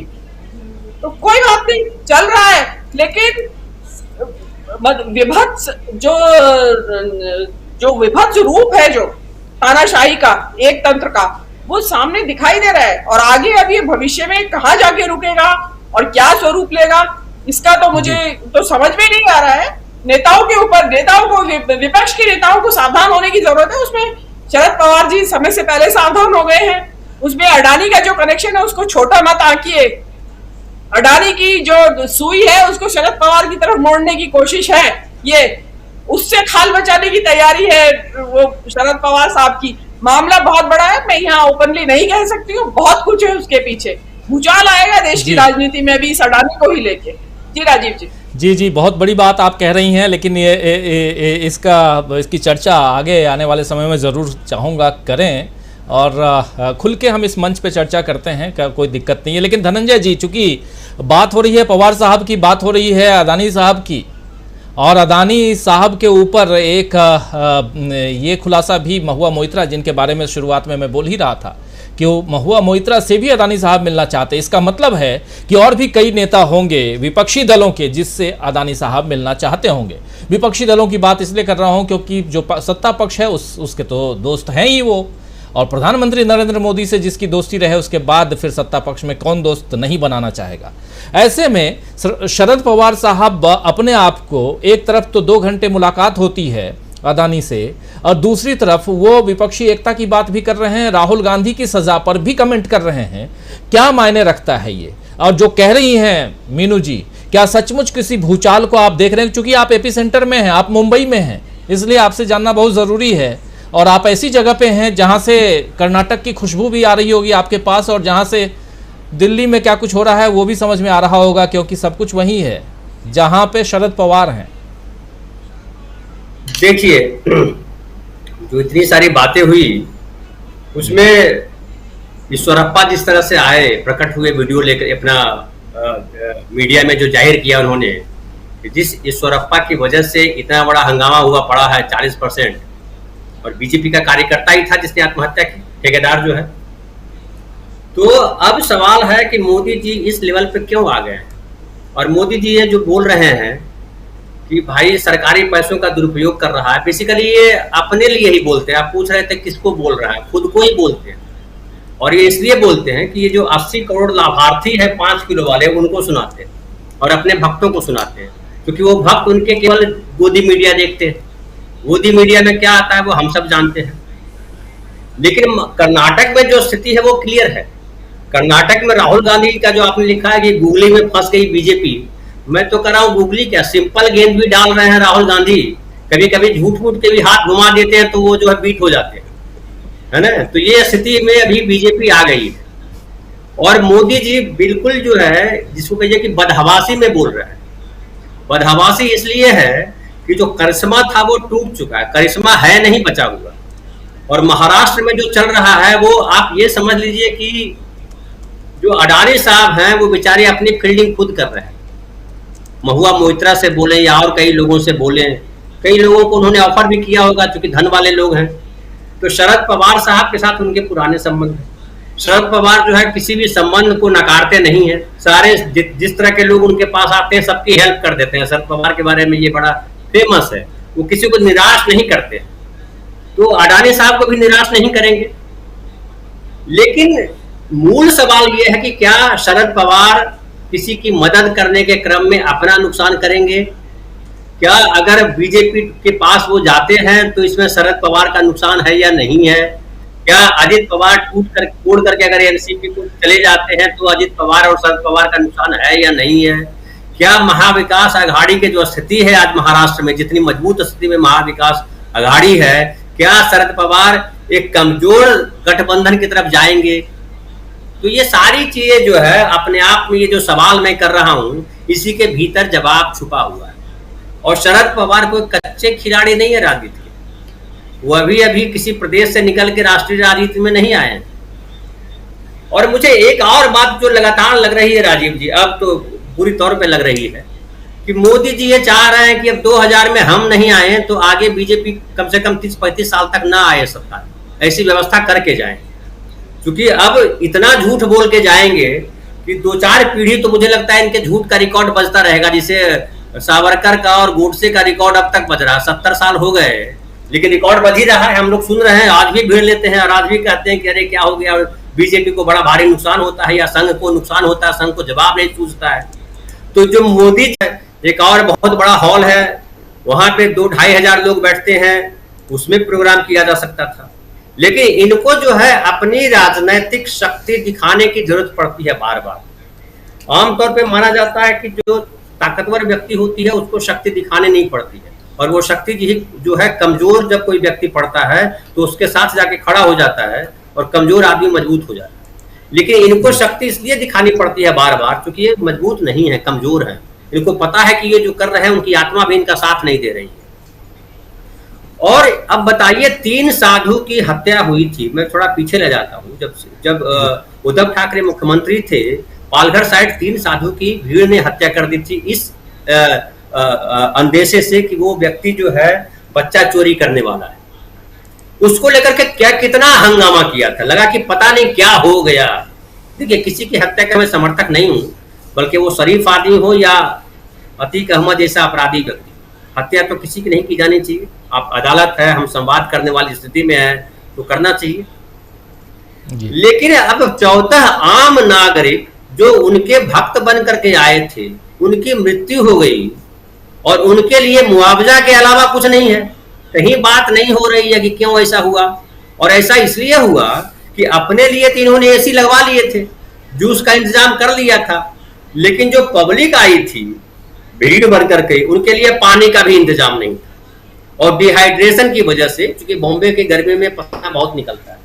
[SPEAKER 6] तो कोई बात नहीं, चल रहा है, लेकिन विभत्स जो विभत्स रूप है जो तानाशाही का, एक तंत्र का, वो सामने दिखाई दे रहा है। और आगे अब ये भविष्य में कहाँ जाके रुकेगा और क्या स्वरूप लेगा, इसका तो मुझे तो समझ में नहीं आ रहा है। नेताओं को, विपक्ष के नेताओं को सावधान होने की जरूरत है। उसमें शरद पवार जी समय से पहले सावधान हो गए हैं। उसमें अडानी का जो कनेक्शन है उसको छोटा मत आंकिए। अडानी की जो सुई है उसको शरद पवार की तरफ मोड़ने की कोशिश है, ये उससे खाल बचाने की तैयारी है वो शरद पवार साहब की। मामला बहुत बड़ा है, मैं यहाँ ओपनली नहीं कह सकती हूँ, बहुत कुछ है उसके पीछे। भूचाल आएगा देश की राजनीति में भी इस अडानी को ही लेके। जी राजीव जी।
[SPEAKER 1] जी बहुत बड़ी बात आप कह रही हैं, लेकिन इसकी चर्चा आगे आने वाले समय में ज़रूर चाहूँगा करें और खुल के हम इस मंच पे चर्चा करते हैं, कोई दिक्कत नहीं है। लेकिन धनंजय जी, चूंकि बात हो रही है पवार साहब की, बात हो रही है अडानी साहब की, और अडानी साहब के ऊपर एक ये खुलासा भी महुआ मोइत्रा, जिनके बारे में शुरुआत में मैं बोल ही रहा था कि वो महुआ मोइत्रा से भी अडानी साहब मिलना चाहते। इसका मतलब है कि और भी कई नेता होंगे विपक्षी दलों के जिससे अडानी साहब मिलना चाहते होंगे। विपक्षी दलों की बात इसलिए कर रहा हूं क्योंकि जो सत्ता पक्ष है उसके तो दोस्त हैं ही वो, और प्रधानमंत्री नरेंद्र मोदी से जिसकी दोस्ती रहे उसके बाद फिर सत्ता पक्ष में कौन दोस्त नहीं बनाना चाहेगा। ऐसे में शरद पवार साहब अपने आप को, एक तरफ तो 2 घंटे मुलाकात होती है अडानी से और दूसरी तरफ वो विपक्षी एकता की बात भी कर रहे हैं, राहुल गांधी की सजा पर भी कमेंट कर रहे हैं। क्या मायने रखता है ये? और जो कह रही हैं मीनू जी, क्या सचमुच किसी भूचाल को आप देख रहे हैं? क्योंकि आप एपी सेंटर में हैं, आप मुंबई में हैं, इसलिए आपसे जानना बहुत ज़रूरी है। और आप ऐसी जगह पे हैं जहां से कर्नाटक की खुशबू भी आ रही होगी आपके पास, और जहां से दिल्ली में क्या कुछ हो रहा है वो भी समझ में आ रहा होगा, क्योंकि सब कुछ वही है जहां पे शरद पवार हैं।
[SPEAKER 7] देखिए, जो इतनी सारी बातें हुई उसमें ईश्वरप्पा जिस तरह से आए, प्रकट हुए, वीडियो लेकर अपना मीडिया में जो जाहिर किया उन्होंने, जिस ईश्वरप्पा की वजह से इतना बड़ा हंगामा हुआ पड़ा है 40%, और बीजेपी का कार्यकर्ता ही था जिसने आत्महत्या की, ठेकेदार जो है। तो अब सवाल है कि मोदी जी इस लेवल पे क्यों आ गए, और मोदी जी ये जो बोल रहे हैं कि भाई सरकारी पैसों का दुरुपयोग कर रहा है, बेसिकली ये अपने लिए ही बोलते हैं। आप पूछ रहे थे किसको बोल रहा है, खुद को ही बोलते हैं। और ये इसलिए बोलते हैं कि ये जो 80 करोड़ लाभार्थी है 5 किलो वाले, उनको सुनाते हैं और अपने भक्तों को सुनाते हैं, क्योंकि वो भक्त उनके केवल गोदी मीडिया देखते हैं। गोदी मीडिया में क्या आता है वो हम सब जानते हैं। लेकिन कर्नाटक में जो स्थिति है वो क्लियर है। कर्नाटक में राहुल गांधी का जो आपने लिखा है कि गूगली में फंस गई बीजेपी, मैं तो कर रहा हूँ गूगली क्या, सिंपल गेंद भी डाल रहे हैं राहुल गांधी, कभी कभी झूठ मूठ के भी हाथ घुमा देते हैं तो वो जो है बीट हो जाते हैं, है ना। तो ये स्थिति में अभी बीजेपी आ गई है, और मोदी जी बिल्कुल जो है जिसको कहिए कि बदहवासी में बोल रहे हैं। बदहवासी इसलिए है कि जो करिश्मा था वो टूट चुका है, करिश्मा है नहीं बचा हुआ। और महाराष्ट्र में जो चल रहा है वो आप ये समझ लीजिए कि जो अडानी साहब हैं वो बेचारे अपनी फील्डिंग खुद कर रहे हैं। महुआ मोइत्रा से बोले या और कई लोगों से बोले, कई लोगों को उन्होंने ऑफर भी किया होगा क्योंकि धन वाले लोग हैं। तो शरद पवार साहब के साथ उनके पुराने संबंध हैं। शरद पवार जो है किसी भी संबंध को नकारते नहीं है, सारे जिस तरह के लोग उनके पास आते हैं सबकी हेल्प कर देते हैं। शरद पवार के बारे में ये बड़ा फेमस है, वो किसी को निराश नहीं करते, तो अडानी साहब को भी निराश नहीं करेंगे। लेकिन मूल सवाल ये है कि क्या शरद पवार किसी की मदद करने के क्रम में अपना नुकसान करेंगे? क्या अगर बीजेपी के पास वो जाते हैं तो इसमें शरद पवार का नुकसान है या नहीं है? क्या अजित पवार तोड़ करके अगर एनसीपी को चले जाते हैं तो अजित पवार और शरद पवार का नुकसान है या नहीं है? क्या महाविकास अघाड़ी की जो स्थिति है आज महाराष्ट्र में, जितनी मजबूत स्थिति में महाविकास अघाड़ी है, क्या शरद पवार एक कमजोर गठबंधन की तरफ जाएंगे? तो ये सारी चीजें जो है अपने आप में, ये जो सवाल मैं कर रहा हूं, इसी के भीतर जवाब छुपा हुआ है। और शरद पवार कोई कच्चे खिलाड़ी नहीं है राजनीति के, वो अभी किसी प्रदेश से निकल के राष्ट्रीय राजनीति में नहीं आए हैं। और मुझे एक और बात जो लगातार लग रही है राजीव जी, अब तो पूरी तौर पे लग रही है कि मोदी जी ये चाह रहे हैं कि अब 2000 में हम नहीं आए तो आगे बीजेपी कम से कम 30-35 साल तक ना आए सत्ता, ऐसी व्यवस्था करके जाए। क्योंकि अब इतना झूठ बोल के जाएंगे कि 2-4 पीढ़ी तो मुझे लगता है इनके झूठ का रिकॉर्ड बजता रहेगा। जिसे सावरकर का और गोडसे का रिकॉर्ड अब तक बज रहा है, 70 साल हो गए लेकिन रिकॉर्ड बज ही रहा है, हम लोग सुन रहे हैं। आज भी भीड़ लेते हैं और आज भी कहते हैं कि अरे क्या हो गया, बीजेपी को बड़ा भारी नुकसान होता है या संघ को नुकसान होता है, संघ को जवाब नहीं सूझता है। तो जो मोदी, एक और बहुत बड़ा हॉल है, वहां पे 2-2.5 हजार लोग बैठते हैं, उसमें प्रोग्राम किया जा सकता था। लेकिन इनको जो है अपनी राजनीतिक शक्ति दिखाने की जरूरत पड़ती है बार बार। आमतौर पे माना जाता है कि जो ताकतवर व्यक्ति होती है उसको शक्ति दिखाने नहीं पड़ती है, और वो शक्ति जो है कमजोर जब कोई व्यक्ति पड़ता है तो उसके साथ जाके खड़ा हो जाता है और कमजोर आदमी मजबूत हो जाता है। लेकिन इनको शक्ति इसलिए दिखानी पड़ती है बार बार क्योंकि ये मजबूत नहीं है, कमजोर है। इनको पता है कि ये जो कर रहे हैं उनकी आत्मा भी इनका साथ नहीं दे रही है। और अब बताइए, 3 साधु की हत्या हुई थी। मैं थोड़ा पीछे ले जाता हूँ, जब उद्धव ठाकरे मुख्यमंत्री थे, पालघर साइड 3 साधु की भीड़ ने हत्या कर दी थी इस अंदेशे से कि वो व्यक्ति जो है बच्चा चोरी करने वाला है। उसको लेकर के कितना हंगामा किया था, लगा कि पता नहीं क्या हो गया। देखिए, किसी की हत्या का मैं समर्थक नहीं हूं, बल्कि वो शरीफ आदमी हो या अतीक अहमद जैसा अपराधी व्यक्ति, हत्या तो किसी की नहीं की जानी चाहिए। आप अदालत है, हम संवाद करने वाली स्थिति में है तो करना चाहिए। लेकिन अब 14 आम नागरिक जो उनके भक्त बन करके आए थे, उनकी मृत्यु हो गई और उनके लिए मुआवजा के अलावा कुछ नहीं है। कहीं बात नहीं हो रही है कि क्यों ऐसा हुआ। और ऐसा इसलिए हुआ कि अपने लिए तो इन्होंने एसी लगवा लिए थे, जूस का इंतजाम कर लिया था, लेकिन जो पब्लिक आई थी भीड़ भर करके, उनके लिए पानी का भी इंतजाम नहीं था। और डिहाइड्रेशन की वजह से, क्योंकि बॉम्बे के गर्मी में पसीना बहुत निकलता है,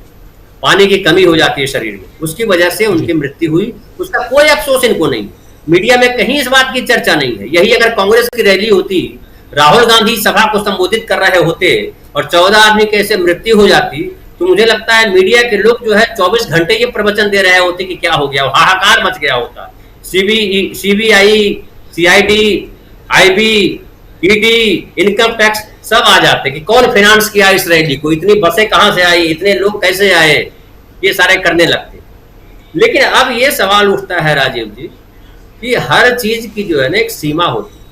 [SPEAKER 7] पानी की कमी हो जाती है शरीर में, उसकी वजह से उनकी मृत्यु हुई। उसका कोई अफसोस इनको नहीं, मीडिया में कहीं इस बात की चर्चा नहीं है। यही अगर कांग्रेस की रैली होती, राहुल गांधी सभा को संबोधित कर रहे होते और 14 आदमी की ऐसे मृत्यु हो जाती, तो मुझे लगता है मीडिया के लोग जो है 24 घंटे ये प्रवचन दे रहे होते कि क्या हो गया, हाहाकार मच गया होता। CBI, CID, IB, ED, income tax सब आ जाते कि कौन फाइनेंस किया इस रैली को, इतनी बसें कहां से आई, इतने लोग कैसे आए, ये सारे करने लगते। लेकिन अब ये सवाल उठता है राजीव जी कि हर चीज की जो है ना एक सीमा होती है।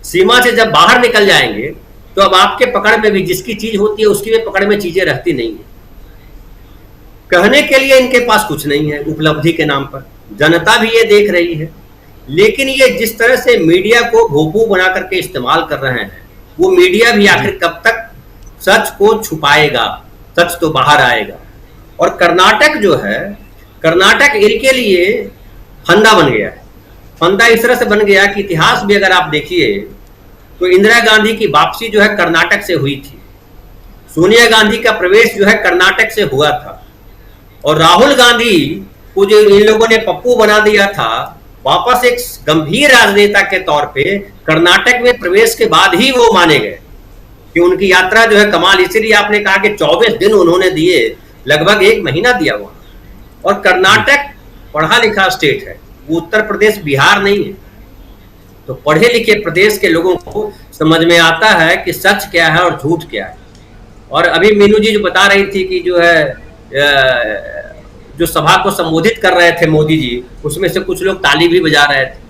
[SPEAKER 7] सीमा से जब बाहर निकल जाएंगे तो अब आपके पकड़ में भी जिसकी चीज होती है उसकी भी पकड़ में चीजें रहती नहीं है। कहने के लिए इनके पास कुछ नहीं है उपलब्धि के नाम पर, जनता भी ये देख रही है। लेकिन ये जिस तरह से मीडिया को भोपू बना करके इस्तेमाल कर रहे हैं, वो मीडिया भी आखिर कब तक सच को छुपाएगा, सच तो बाहर आएगा। और कर्नाटक जो है, कर्नाटक इनके लिए फंदा बन गया है। फंदा इस तरह से बन गया कि इतिहास भी अगर आप देखिए तो इंदिरा गांधी की वापसी जो है कर्नाटक से हुई थी, सोनिया गांधी का प्रवेश जो है कर्नाटक से हुआ था, और राहुल गांधी को जो इन लोगों ने पप्पू बना दिया था, वापस एक गंभीर राजनेता के तौर पे कर्नाटक में प्रवेश के बाद ही वो माने गए कि उनकी यात्रा जो है कमाल। इसीलिए आपने कहा कि 24 दिन उन्होंने दिए, लगभग 1 महीना दिया वहां। और कर्नाटक पढ़ा लिखा स्टेट है, वो उत्तर प्रदेश बिहार नहीं है। तो पढ़े लिखे प्रदेश के लोगों को समझ में आता है कि सच क्या है और झूठ क्या है। और अभी मीनू जी जो बता रही थी कि जो है जो सभा को संबोधित कर रहे थे मोदी जी, उसमें से कुछ लोग ताली भी बजा रहे थे।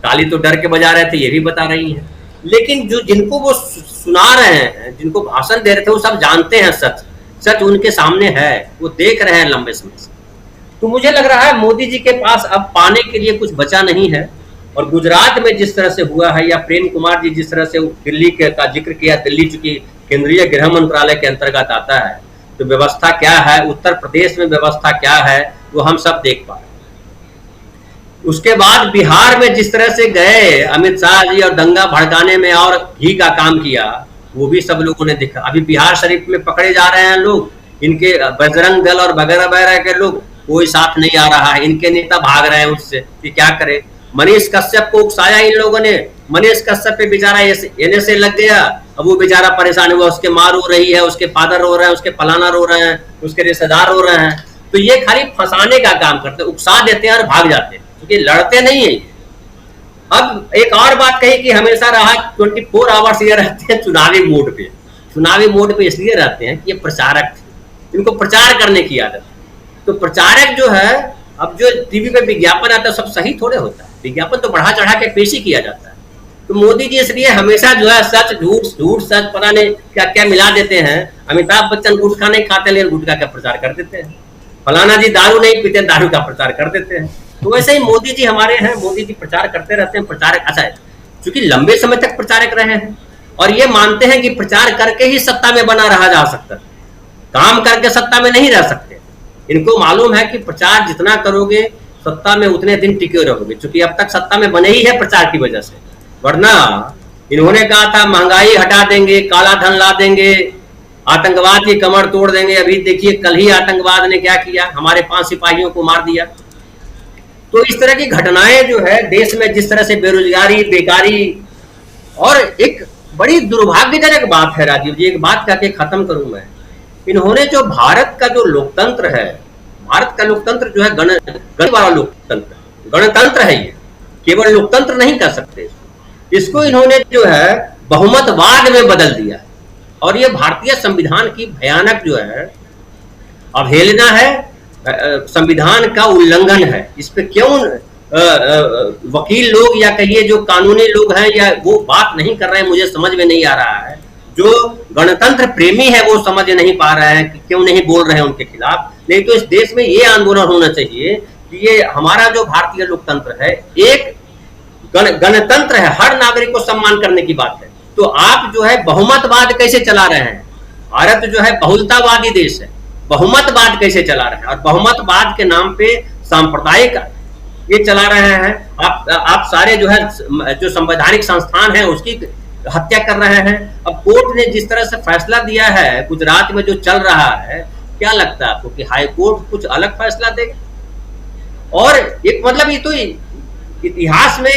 [SPEAKER 7] ताली तो डर के बजा रहे थे, ये भी बता रही हैं। लेकिन जो जिनको वो सुना रहे हैं, जिनको भाषण दे रहे थे, वो सब जानते हैं सच उनके सामने है, वो देख रहे हैं लंबे समय से। तो मुझे लग रहा है मोदी जी के पास अब पाने के लिए कुछ बचा नहीं है। और गुजरात में जिस तरह से हुआ है, या प्रेम कुमार जी जिस तरह से दिल्ली का जिक्र किया, दिल्ली चूंकि केंद्रीय गृह मंत्रालय के अंतर्गत आता है, तो व्यवस्था क्या है, उत्तर प्रदेश में व्यवस्था क्या है, वो हम सब देख पा रहे हैं। उसके बाद बिहार में जिस तरह से गए अमित शाह जी और दंगा भड़काने में और घी का काम किया, वो भी सब लोगों ने देखा। अभी बिहार शरीफ में पकड़े जा रहे हैं लोग, इनके बजरंग दल और वगैरह वगैरह के लोग, कोई साथ नहीं आ रहा है, इनके नेता भाग रहे हैं उससे कि क्या करे। मनीष कश्यप को उकसाया इन लोगों ने, मनीष कश्यप पे बेचारा एनएसए लग गया, अब वो बेचारा परेशान हुआ, उसके माँ रो रही है, उसके फादर रो रहे हैं, उसके फलाना रो रहे हैं, उसके रिश्तेदार रो रहे हैं। तो ये खाली फंसाने का काम करते, उकसा देते हैं और भाग जाते हैं, क्योंकि लड़ते नहीं है। अब एक और बात कही कि हमेशा रहा 24 आवर्स ये रहते हैं चुनावी मोड पे। चुनावी मोड पे इसलिए रहते हैं कि ये प्रचारक थे, इनको प्रचार करने की आदत है। तो प्रचारक जो है, अब जो टीवी पे विज्ञापन आता है सब सही थोड़े होता है, विज्ञापन तो बढ़ा चढ़ा के पेश ही किया जाता है। तो मोदी जी इसलिए हमेशा जो है सच झूठ सच पता नहीं क्या क्या मिला देते हैं। अमिताभ बच्चन गुटखा नहीं खाते, लेकिन गुटखा का प्रचार कर देते हैं। फलाना जी दारू नहीं पीते, दारू का प्रचार कर देते हैं। तो वैसे ही मोदी जी हमारे हैं, मोदी जी प्रचार करते रहते हैं। प्रचारक अच्छा है, चूंकि लंबे समय तक प्रचारक रहे हैं और ये मानते हैं कि प्रचार करके ही सत्ता में बना रहा जा सकता है, काम करके सत्ता में नहीं रह सकते। इनको मालूम है कि प्रचार जितना करोगे सत्ता में उतने दिन टिके रहोगे, क्योंकि अब तक सत्ता में बने ही है प्रचार की वजह से। वरना इन्होंने कहा था महंगाई हटा देंगे, काला धन ला देंगे, आतंकवाद की कमर तोड़ देंगे। अभी देखिए कल ही आतंकवाद ने क्या किया, हमारे 5 सिपाहियों को मार दिया। तो इस तरह की घटनाएं जो है देश में, जिस तरह से बेरोजगारी, बेकारी, और एक बड़ी दुर्भाग्यजनक बात है राजीव जी, एक बात कहकर खत्म करूं मैं। इन्होंने जो भारत का जो लोकतंत्र है, भारत का लोकतंत्र जो है गण वाला लोकतंत्र, गणतंत्र है, ये केवल लोकतंत्र नहीं कर सकते इसको इन्होंने जो है बहुमतवाद में बदल दिया। और ये भारतीय संविधान की भयानक जो है अवहेलना है, संविधान का उल्लंघन है। इस पे क्यों वकील लोग या कहिए जो कानूनी लोग हैं या वो बात नहीं कर रहे हैं, मुझे समझ में नहीं आ रहा है। जो गणतंत्र प्रेमी है वो समझ नहीं पा रहे हैं कि क्यों नहीं बोल रहे हैं उनके खिलाफ। नहीं तो इस देश में ये आंदोलन होना चाहिए कि ये हमारा जो भारतीय लोकतंत्र है एक गणतंत्र है, हर नागरिक को सम्मान करने की बात है। तो आप जो है बहुमतवाद कैसे चला रहे हैं? भारत जो है बहुलतावादी देश है, बहुमतवाद कैसे चला रहे हैं? और बहुमतवाद के नाम पे सांप्रदायिक ये चला रहे हैं। आप सारे जो है जो संवैधानिक संस्थान है उसकी हत्या कर रहे हैं। अब कोर्ट ने जिस तरह से फैसला दिया है, गुजरात में जो चल रहा है, क्या लगता है आपको कि हाई कोर्ट कुछ अलग फैसला देगा? और एक मतलब ये तो इतिहास में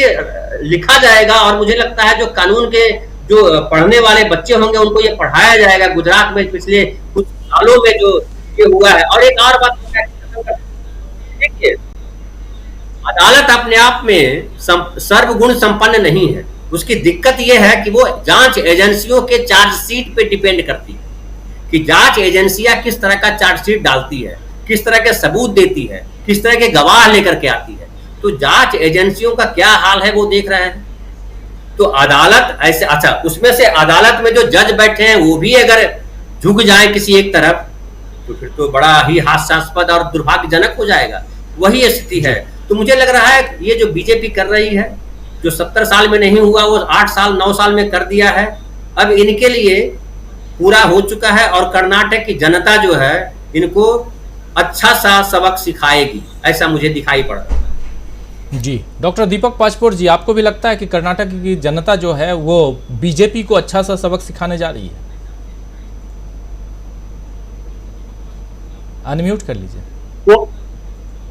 [SPEAKER 7] लिखा जाएगा। और मुझे लगता है जो कानून के जो पढ़ने वाले बच्चे होंगे उनको ये पढ़ाया जाएगा गुजरात में पिछले कुछ सालों में जो ये हुआ है। और एक और बात देखिए, अदालत अपने आप में सर्वगुण संपन्न नहीं है। उसकी दिक्कत यह है कि वो जांच एजेंसियों के चार्जशीट पे डिपेंड करती है कि जांच एजेंसियां किस तरह का चार्जशीट डालती है, किस तरह के सबूत देती है, किस तरह के गवाह लेकर के आती है। तो जांच एजेंसियों का क्या हाल है वो देख रहे हैं। तो अदालत ऐसे, अच्छा उसमें से अदालत में जो जज बैठे हैं वो भी अगर झुक जाए किसी एक तरफ तो फिर तो बड़ा ही हास्यास्पद और दुर्भाग्यजनक हो जाएगा। वही स्थिति है। तो मुझे लग रहा है ये जो बीजेपी कर रही है, जो 70 साल में नहीं हुआ वो 8 साल 9 साल में कर दिया है, अब इनके लिए पूरा हो चुका है। और कर्नाटक की जनता जो है इनको अच्छा सा सबक सिखाएगी, ऐसा मुझे दिखाई पड़ रहा है।
[SPEAKER 1] जी, डॉक्टर दीपक पाचपोर जी, आपको भी लगता है कि कर्नाटक की जनता जो है वो बीजेपी को अच्छा सा सबक सिखाने जा रही है? अनम्यूट कर लीजिए।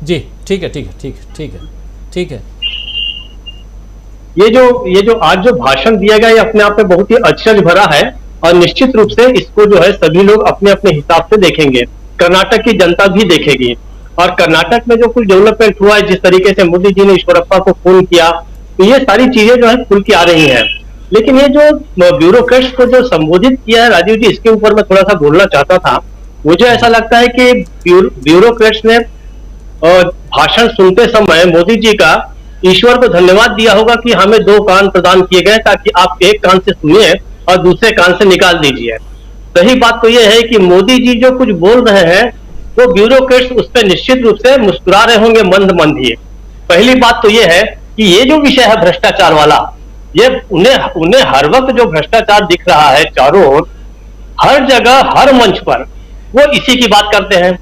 [SPEAKER 1] जी ठीक है।
[SPEAKER 8] ये जो आज जो भाषण दिया गया ये अपने आप में बहुत ही अचरज भरा है और निश्चित रूप से इसको जो है सभी लोग अपने अपने हिसाब से देखेंगे, कर्नाटक की जनता भी देखेगी। और कर्नाटक में जो कुछ डेवलपमेंट हुआ है, जिस तरीके से मोदी जी ने ईश्वरप्पा को फोन किया, तो ये सारी चीजें जो है खुल के आ रही हैं। लेकिन ये जो ब्यूरोक्रेट्स को जो संबोधित किया है राजीव जी, इसके ऊपर मैं थोड़ा सा बोलना चाहता था। मुझे ऐसा लगता है कि ब्यूरोक्रेट्स ने भाषण सुनते समय मोदी जी का ईश्वर को धन्यवाद दिया होगा कि हमें 2 कान प्रदान किए गए ताकि आप एक कान से सुनिए और दूसरे कान से निकाल दीजिए। सही बात तो यह है कि मोदी जी जो कुछ बोल रहे हैं वो ब्यूरोक्रेट्स उस पर निश्चित रूप से मुस्कुरा रहे होंगे मंद मंद ही। पहली बात तो यह है कि ये जो विषय है भ्रष्टाचार वाला, ये उन्हें हर वक्त जो भ्रष्टाचार दिख रहा है चारों ओर, हर जगह हर मंच पर वो इसी की बात करते हैं।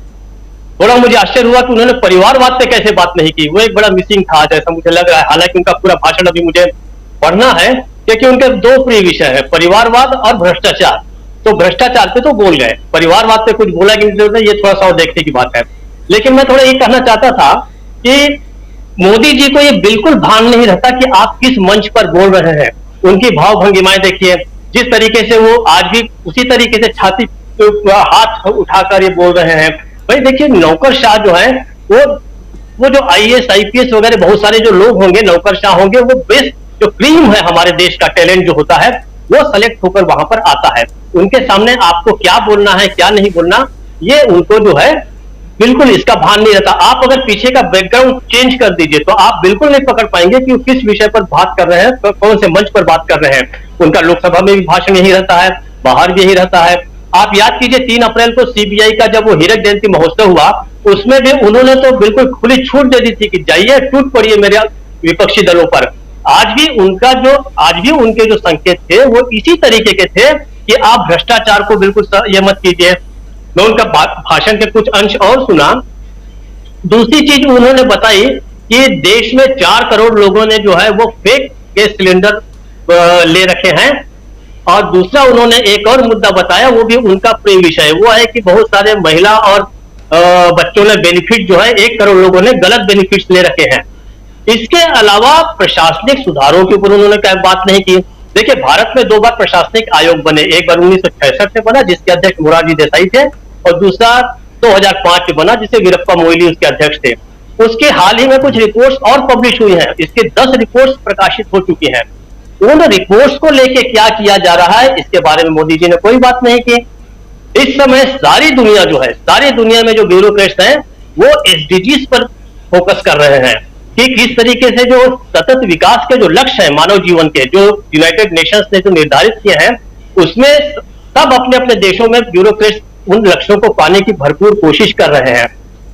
[SPEAKER 8] थोड़ा मुझे आश्चर्य हुआ कि उन्होंने परिवारवाद पे कैसे बात नहीं की, वो एक बड़ा मिसिंग था जैसा मुझे लग रहा है। हालांकि उनका पूरा भाषण अभी मुझे पढ़ना है क्योंकि उनके 2 प्रिय विषय है, परिवारवाद और भ्रष्टाचार। तो भ्रष्टाचार पे तो बोल गए, परिवारवाद पे कुछ बोला कि नहीं, ये थोड़ा सा और देखने की बात है। लेकिन मैं थोड़ा ये कहना चाहता था कि मोदी जी को ये बिल्कुल भान नहीं रहता कि आप किस मंच पर बोल रहे हैं। उनकी भाव भंगिमाएं देखिए, जिस तरीके से वो आज भी उसी तरीके से छाती हाथ उठाकर ये बोल रहे हैं। भाई देखिए, नौकरशाह जो है वो जो IAS IPS वगैरह बहुत सारे जो लोग होंगे नौकरशाह होंगे, वो बेस्ट जो क्रीम है हमारे देश का टैलेंट जो होता है वो सेलेक्ट होकर वहां पर आता है। उनके सामने आपको क्या बोलना है क्या नहीं बोलना, ये उनको जो है बिल्कुल इसका भान नहीं रहता। आप अगर पीछे का बैकग्राउंड चेंज कर दीजिए तो आप बिल्कुल नहीं पकड़ पाएंगे कि वो किस विषय पर बात कर रहे हैं, कौन से मंच पर बात कर रहे हैं। उनका लोकसभा में भी भाषण यही रहता है, बाहर भी यही रहता है। आप याद कीजिए 3 अप्रैल को CBI का जब वो हीरक जयंती महोत्सव हुआ, उसमें भी उन्होंने तो बिल्कुल खुली छूट दे दी थी कि जाइए टूट पड़िए मेरे विपक्षी दलों पर। आज भी उनके जो संकेत थे वो इसी तरीके के थे कि आप भ्रष्टाचार को बिल्कुल ये मत कीजिए। मैं उनका भाषण के कुछ अंश और सुना। दूसरी चीज उन्होंने बताई कि देश में 4 करोड़ लोगों ने जो है वो फेक गैस सिलेंडर ले रखे हैं। और दूसरा उन्होंने एक और मुद्दा बताया, वो भी उनका प्रिय विषय, वो है कि बहुत सारे महिला और बच्चों ने बेनिफिट जो है 1 करोड़ लोगों ने गलत बेनिफिट्स ले रखे हैं। इसके अलावा प्रशासनिक सुधारों के ऊपर उन्होंने क्या बात नहीं की। देखिए, भारत में 2 बार प्रशासनिक आयोग बने, एक बार 1966 में बना जिसके अध्यक्ष मोरारजी देसाई थे, और दूसरा 2005 में बना जिसे वीरप्पा मोइली उसके अध्यक्ष थे। उसके हाल ही में कुछ रिपोर्ट्स और पब्लिश हुई हैं, इसके 10 रिपोर्ट्स प्रकाशित हो चुकी हैं। उन रिपोर्ट्स को लेके क्या किया जा रहा है इसके बारे में मोदी जी ने कोई बात नहीं की। इस समय सारी दुनिया में जो ब्यूरोक्रेट्स हैं वो SDGs पर फोकस कर रहे हैं कि किस तरीके से जो सतत विकास के जो लक्ष्य हैं मानव जीवन के, जो यूनाइटेड नेशंस ने जो निर्धारित किए हैं, उसमें सब अपने अपने देशों में ब्यूरोक्रेट्स उन लक्ष्यों को पाने की भरपूर कोशिश कर रहे हैं।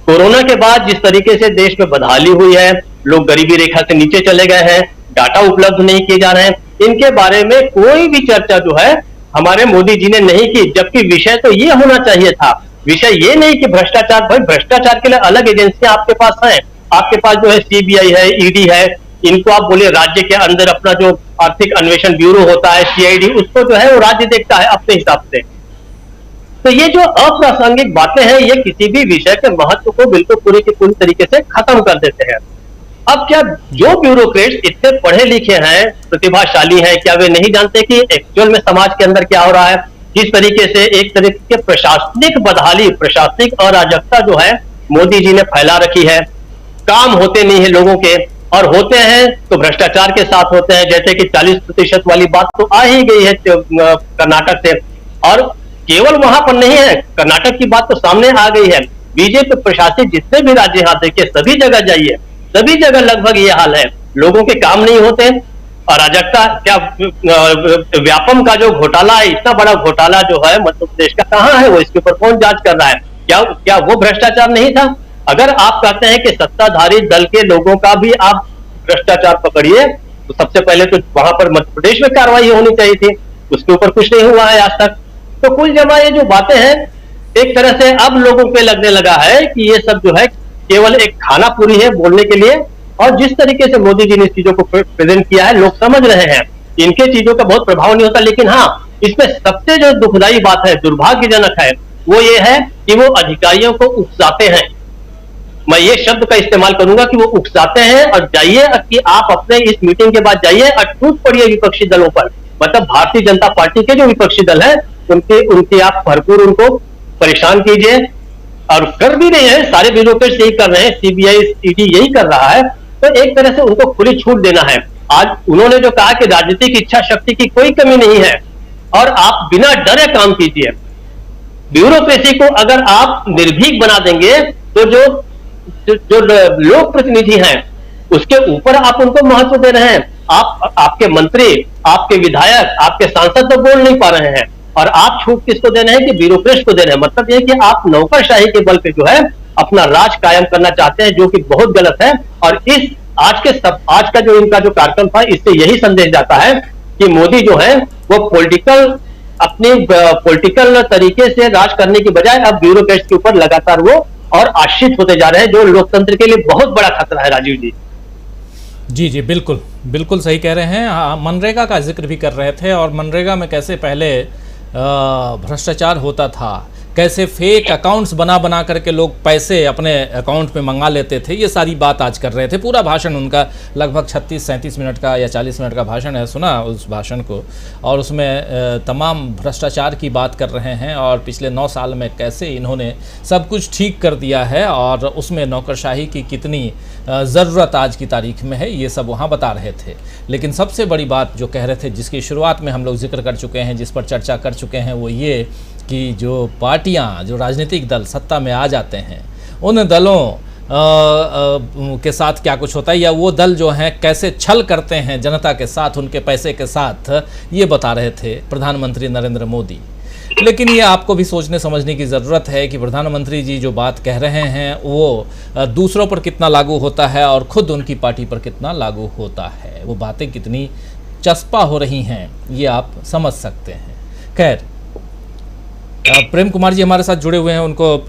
[SPEAKER 8] कोरोना के बाद जिस तरीके से देश में बदहाली हुई है, लोग गरीबी रेखा से नीचे चले गए हैं, डाटा उपलब्ध नहीं किए जा रहे हैं, इनके बारे में कोई भी चर्चा जो है हमारे मोदी जी ने नहीं की। जबकि विषय तो ये होना चाहिए था, विषय ये नहीं कि भ्रष्टाचार, भाई भ्रष्टाचार के लिए अलग एजेंसियां आपके पास हैं, आपके पास जो है CBI है, ED है, इनको आप बोले राज्य के अंदर अपना जो आर्थिक अन्वेषण ब्यूरो होता है CID, उसको जो है वो राज्य देखता है अपने हिसाब से। तो ये जो अप्रासंगिक बातें हैं ये किसी भी विषय के महत्व को बिल्कुल पूरी तरीके से खत्म कर देते हैं। अब क्या जो ब्यूरोक्रेट्स इतने पढ़े लिखे हैं, प्रतिभाशाली हैं, क्या वे नहीं जानते कि एक्चुअल में समाज के अंदर क्या हो रहा है? किस तरीके से एक तरीके के प्रशासनिक बदहाली, प्रशासनिक अराजकता जो है मोदी जी ने फैला रखी है। काम होते नहीं है लोगों के, और होते हैं तो भ्रष्टाचार के साथ होते हैं। जैसे कि 40% वाली बात तो आ ही गई है कर्नाटक से, और केवल वहां पर नहीं है, कर्नाटक की बात तो सामने आ गई है। बीजेपी प्रशासित जितने भी राज्य यहाँ देखिए, सभी जगह जाइए, सभी जगह लगभग ये हाल है, लोगों के काम नहीं होते। अराजकता क्या, व्यापम का जो घोटाला है, इतना बड़ा घोटाला जो है मध्य प्रदेश का, कहाँ है वो? इसके ऊपर कौन जांच कर रहा है? क्या वो भ्रष्टाचार नहीं था? अगर आप कहते हैं कि सत्ताधारी दल के लोगों का भी आप भ्रष्टाचार पकड़िए, तो सबसे पहले तो वहां पर मध्य प्रदेश में कार्रवाई होनी चाहिए थी, उसके ऊपर कुछ नहीं हुआ है आज तक। तो कुल जमा ये जो बातें हैं, एक तरह से अब लोगों पे लगने लगा है कि ये सब जो है केवल एक खाना पूरी है बोलने के लिए। और जिस तरीके से मोदी जी ने इस चीजों को प्रेजेंट किया है, लोग समझ रहे हैं इनके चीजों का बहुत प्रभाव नहीं होता। लेकिन हाँ, इसमें सबसे जो दुखदाई बात है, दुर्भाग्यजनक है, वो ये है कि वो अधिकारियों को उकसाते हैं। मैं ये शब्द का इस्तेमाल करूंगा कि वो उकसाते हैं। और जाइए कि आप अपने इस मीटिंग के बाद जाइए और टूट पड़िए विपक्षी दलों पर, मतलब भारतीय जनता पार्टी के जो विपक्षी दल है उनके आप भरपूर उनको परेशान कीजिए। और कर भी रहे हैं, सारे ब्यूरोक्रेट्स यही कर रहे हैं, CBI ED यही कर रहा है। तो एक तरह से उनको खुली छूट देना है। आज उन्होंने जो कहा कि राजनीतिक इच्छा शक्ति की कोई कमी नहीं है और आप बिना डरे काम कीजिए। ब्यूरोक्रेसी को अगर आप निर्भीक बना देंगे तो जो लोक प्रतिनिधि हैं उसके ऊपर आप उनको महत्व दे रहे हैं। आपके मंत्री, आपके विधायक, आपके सांसद तो बोल नहीं पा रहे हैं, और आप छूट किसको दे रहे हैं कि ब्यूरोक्रेट को दे रहे हैं। मतलब यह कि आप नौकरशाही के बल पे जो है अपना राज कायम करना चाहते हैं, जो कि बहुत गलत है। और इस आज का जो इनका जो कार्यक्रम था, इससे यही संदेश जाता है कि मोदी जो है वो अपने पॉलिटिकल तरीके से राज करने की बजाय अब ब्यूरोक्रेट्स के ऊपर लगातार वो और आश्रित होते जा रहे हैं, जो लोकतंत्र के लिए बहुत बड़ा खतरा है। राजीव जी
[SPEAKER 1] जी बिल्कुल बिल्कुल सही कह रहे हैं। मनरेगा का जिक्र भी कर रहे थे, और मनरेगा में कैसे पहले भ्रष्टाचार होता था, कैसे फेक अकाउंट्स बना करके लोग पैसे अपने अकाउंट में मंगा लेते थे, ये सारी बात आज कर रहे थे। पूरा भाषण उनका लगभग 36-37 मिनट का या 40 मिनट का भाषण है, सुना उस भाषण को, और उसमें तमाम भ्रष्टाचार की बात कर रहे हैं, और पिछले 9 साल में कैसे इन्होंने सब कुछ ठीक कर दिया है, और उसमें नौकरशाही की कितनी ज़रूरत आज की तारीख में है, ये सब वहाँ बता रहे थे। लेकिन सबसे बड़ी बात जो कह रहे थे, जिसकी शुरुआत में हम लोग जिक्र कर चुके हैं, जिस पर चर्चा कर चुके हैं, वो ये कि जो पार्टियां, जो राजनीतिक दल सत्ता में आ जाते हैं, उन दलों के साथ क्या कुछ होता है, या वो दल जो हैं कैसे छल करते हैं जनता के साथ, उनके पैसे के साथ, ये बता रहे थे प्रधानमंत्री नरेंद्र मोदी। लेकिन ये आपको भी सोचने समझने की ज़रूरत है कि प्रधानमंत्री जी जो बात कह रहे हैं वो दूसरों पर कितना लागू होता है और ख़ुद उनकी पार्टी पर कितना लागू होता है, वो बातें कितनी चस्पा हो रही हैं, ये आप समझ सकते हैं। खैर, प्रेम कुमार जी हमारे साथ जुड़े हुए हैं, उनको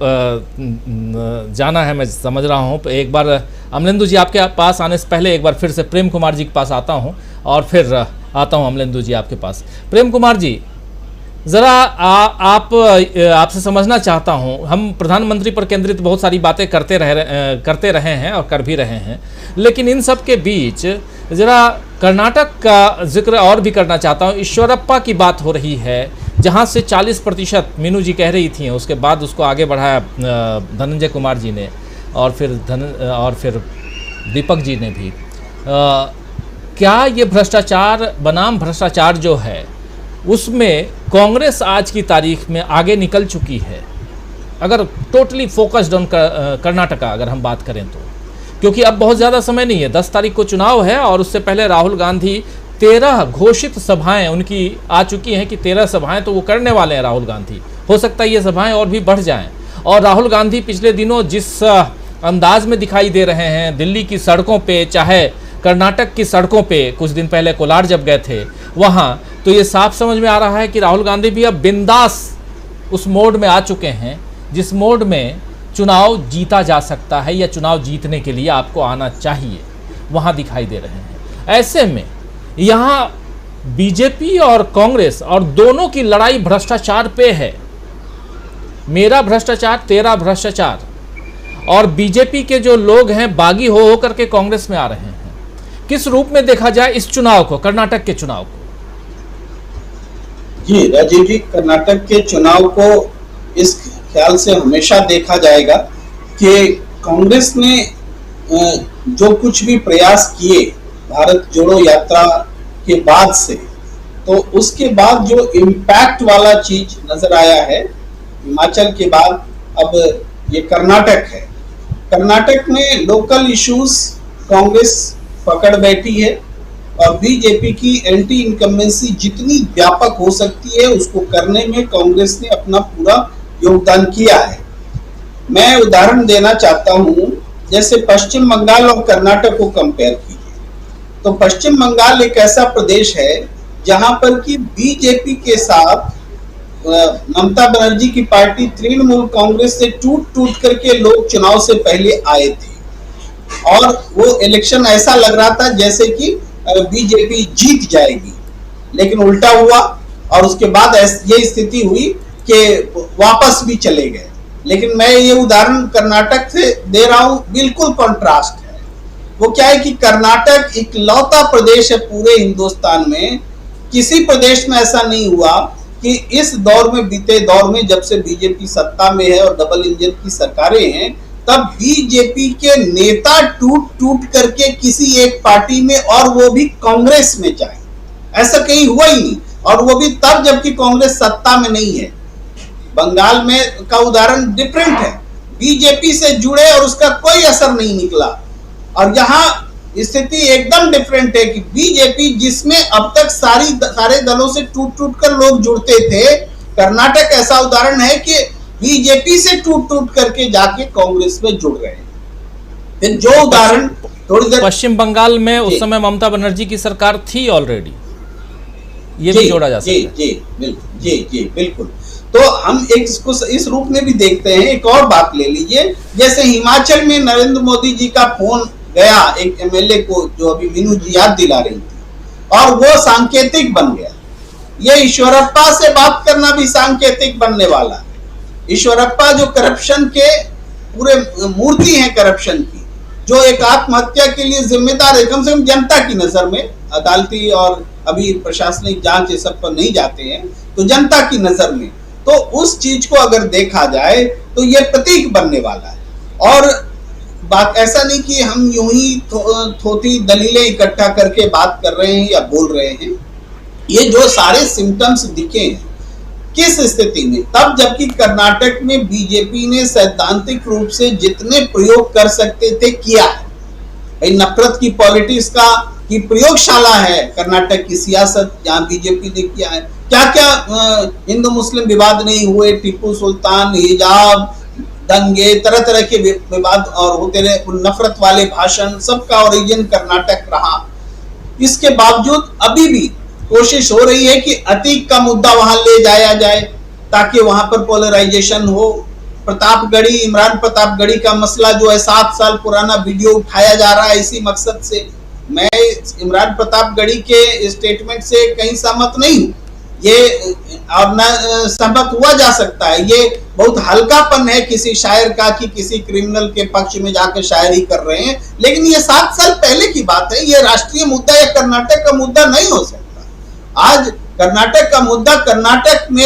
[SPEAKER 1] जाना है, मैं समझ रहा हूँ। एक बार अमलेंदु जी आपके पास आने से पहले एक बार फिर से प्रेम कुमार जी के पास आता हूँ, और फिर आता हूँ अमलेंदु जी आपके पास। प्रेम कुमार जी, ज़रा आपसे समझना चाहता हूँ, हम प्रधानमंत्री पर केंद्रित बहुत सारी बातें करते रहे हैं और कर भी रहे हैं, लेकिन इन सब के बीच ज़रा कर्नाटक का जिक्र और भी करना चाहता हूँ। ईश्वरप्पा की बात हो रही है, जहाँ से 40% मीनू जी कह रही थी, उसके बाद उसको आगे बढ़ाया धनंजय कुमार जी ने, और फिर दीपक जी ने भी। क्या ये भ्रष्टाचार बनाम भ्रष्टाचार जो है, उसमें कांग्रेस आज की तारीख में आगे निकल चुकी है, अगर टोटली फोकस्ड ऑन कर्नाटका अगर हम बात करें तो? क्योंकि अब बहुत ज़्यादा समय नहीं है, 10 तारीख को चुनाव है, और उससे पहले राहुल गांधी 13 घोषित सभाएं उनकी आ चुकी हैं कि 13 सभाएं तो वो करने वाले हैं राहुल गांधी। हो सकता है ये सभाएं और भी बढ़ जाएं। और राहुल गांधी पिछले दिनों जिस अंदाज में दिखाई दे रहे हैं दिल्ली की सड़कों पे, चाहे कर्नाटक की सड़कों पे, कुछ दिन पहले कोलार जब गए थे वहाँ, तो ये साफ समझ में आ रहा है कि राहुल गांधी भी अब बिंदास उस मोड में आ चुके हैं जिस मोड में चुनाव जीता जा सकता है, या चुनाव जीतने के लिए आपको आना चाहिए, वहाँ दिखाई दे रहे हैं। ऐसे में यहाँ बीजेपी और कांग्रेस और दोनों की लड़ाई भ्रष्टाचार पे है। मेरा भ्रष्टाचार, तेरा भ्रष्टाचार, और बीजेपी के जो लोग हैं बागी हो करके कांग्रेस में आ रहे हैं। किस रूप में देखा जाए इस चुनाव को, कर्नाटक के चुनाव को?
[SPEAKER 5] जी राजीव जी, कर्नाटक के चुनाव को इस ख्याल से हमेशा देखा जाएगा कि कांग्रेस ने जो कुछ भी प्रयास किए भारत जोड़ो यात्रा के बाद से, तो उसके बाद जो इम्पैक्ट वाला चीज नजर आया है हिमाचल के बाद, अब ये कर्नाटक है। कर्नाटक में लोकल इश्यूज कांग्रेस पकड़ बैठी है, और बीजेपी की एंटी इनकम्बेंसी जितनी व्यापक हो सकती है उसको करने में कांग्रेस ने अपना पूरा योगदान किया है। मैं उदाहरण देना चाहता हूं, जैसे पश्चिम बंगाल और कर्नाटक को कंपेयर कीजिए, तो पश्चिम बंगाल एक ऐसा प्रदेश है जहां पर कि बीजेपी के साथ ममता बनर्जी की पार्टी तृणमूल कांग्रेस से टूट करके लोग चुनाव से पहले आए थे, और वो इलेक्शन ऐसा लग रहा था जैसे कि बीजेपी जीत जाएगी, लेकिन उल्टा हुआ, और उसके बाद ये स्थिति हुई कि वापस भी चले गए। लेकिन मैं ये उदाहरण कर्नाटक से दे रहा हूं, बिल्कुल कंट्रास्ट है। वो क्या है कि कर्नाटक इकलौता प्रदेश है पूरे हिंदुस्तान में, किसी प्रदेश में ऐसा नहीं हुआ कि इस दौर में, बीते दौर में, जब से बीजेपी सत्ता में है और डबल इंजन की सरकारें हैं, तब बीजेपी के नेता टूट करके किसी एक पार्टी में, और वो भी कांग्रेस में जाए, ऐसा कहीं हुआ ही नहीं, और वो भी तब जबकि कांग्रेस सत्ता में नहीं है। बंगाल में का उदाहरण डिफरेंट है, बीजेपी से जुड़े और उसका कोई असर नहीं निकला। और यहाँ स्थिति एकदम डिफरेंट है कि बीजेपी जिसमें अब तक सारे दलों से टूट टूट कर लोग जुड़ते थे, कर्नाटक ऐसा उदाहरण है कि बीजेपी से टूट टूट करके जाके कांग्रेस में जुड़ रहे हैं। फिर जो उदाहरण थोड़ी देर
[SPEAKER 1] पश्चिम बंगाल में उस समय ममता बनर्जी की सरकार थी ऑलरेडी, ये भी जोड़ा जा सकता है।
[SPEAKER 5] जी बिल्कुल। तो हम इसको इस रूप में भी देखते हैं। एक और बात ले लीजिए, जैसे हिमाचल में नरेंद्र मोदी जी का फोन गया एक एमएलए को, जो अभी मीनू जी याद दिला रही थी, और वो सांकेतिक बन गया। ये ईश्वरप्पा से बात करना भी सांकेतिक बनने वाला। ईश्वरप्पा जो करप्शन के पूरे मूर्ति है करप्शन की, जो एक आत्महत्या के लिए जिम्मेदार है, कम से कम जनता की नजर में, अदालती और अभी प्रशासनिक जांच ये सब पर नहीं जाते हैं, तो जनता की नजर में, तो उस चीज को अगर देखा जाए तो ये प्रतीक बनने वाला है। और बात ऐसा नहीं कि हम यूं ही थोथी दलीलें इकट्ठा करके बात कर रहे हैं या बोल रहे हैं। ये जो सारे सिम्टम्स दिखे हैं किस स्थिति में, तब जबकि कर्नाटक में बीजेपी ने सैद्धांतिक रूप से जितने प्रयोग कर सकते थे किया है। भाई नफरत की पॉलिटिक्स का की प्रयोगशाला है कर्नाटक की सियासत, जहां बीजेपी ने किया है। क्या क्या हिंदू मुस्लिम विवाद नहीं हुए, टीपू सुल्तान, हिजाब, दंगे, तरह तरह के विवाद और होते रहे, नफरत वाले भाषण, सबका ओरिजिन कर्नाटक रहा। इसके बावजूद अभी भी कोशिश हो रही है कि अतीक का मुद्दा वहां ले जाया जाए ताकि वहां पर पोलराइजेशन हो। प्रतापगढ़ी, इमरान प्रतापगढ़ी का मसला जो है 7 साल पुराना वीडियो उठाया जा रहा है इसी मकसद से। मैं इमरान प्रतापगढ़ी के स्टेटमेंट से कहीं सहमत नहीं हूं, ये और न सहमत हुआ जा सकता है। ये बहुत हल्कापन है किसी शायर का कि किसी क्रिमिनल के पक्ष में जाकर शायरी कर रहे हैं, लेकिन ये 7 साल पहले की बात है। ये राष्ट्रीय मुद्दा या कर्नाटक का मुद्दा नहीं हो सकता। आज कर्नाटक का मुद्दा कर्नाटक में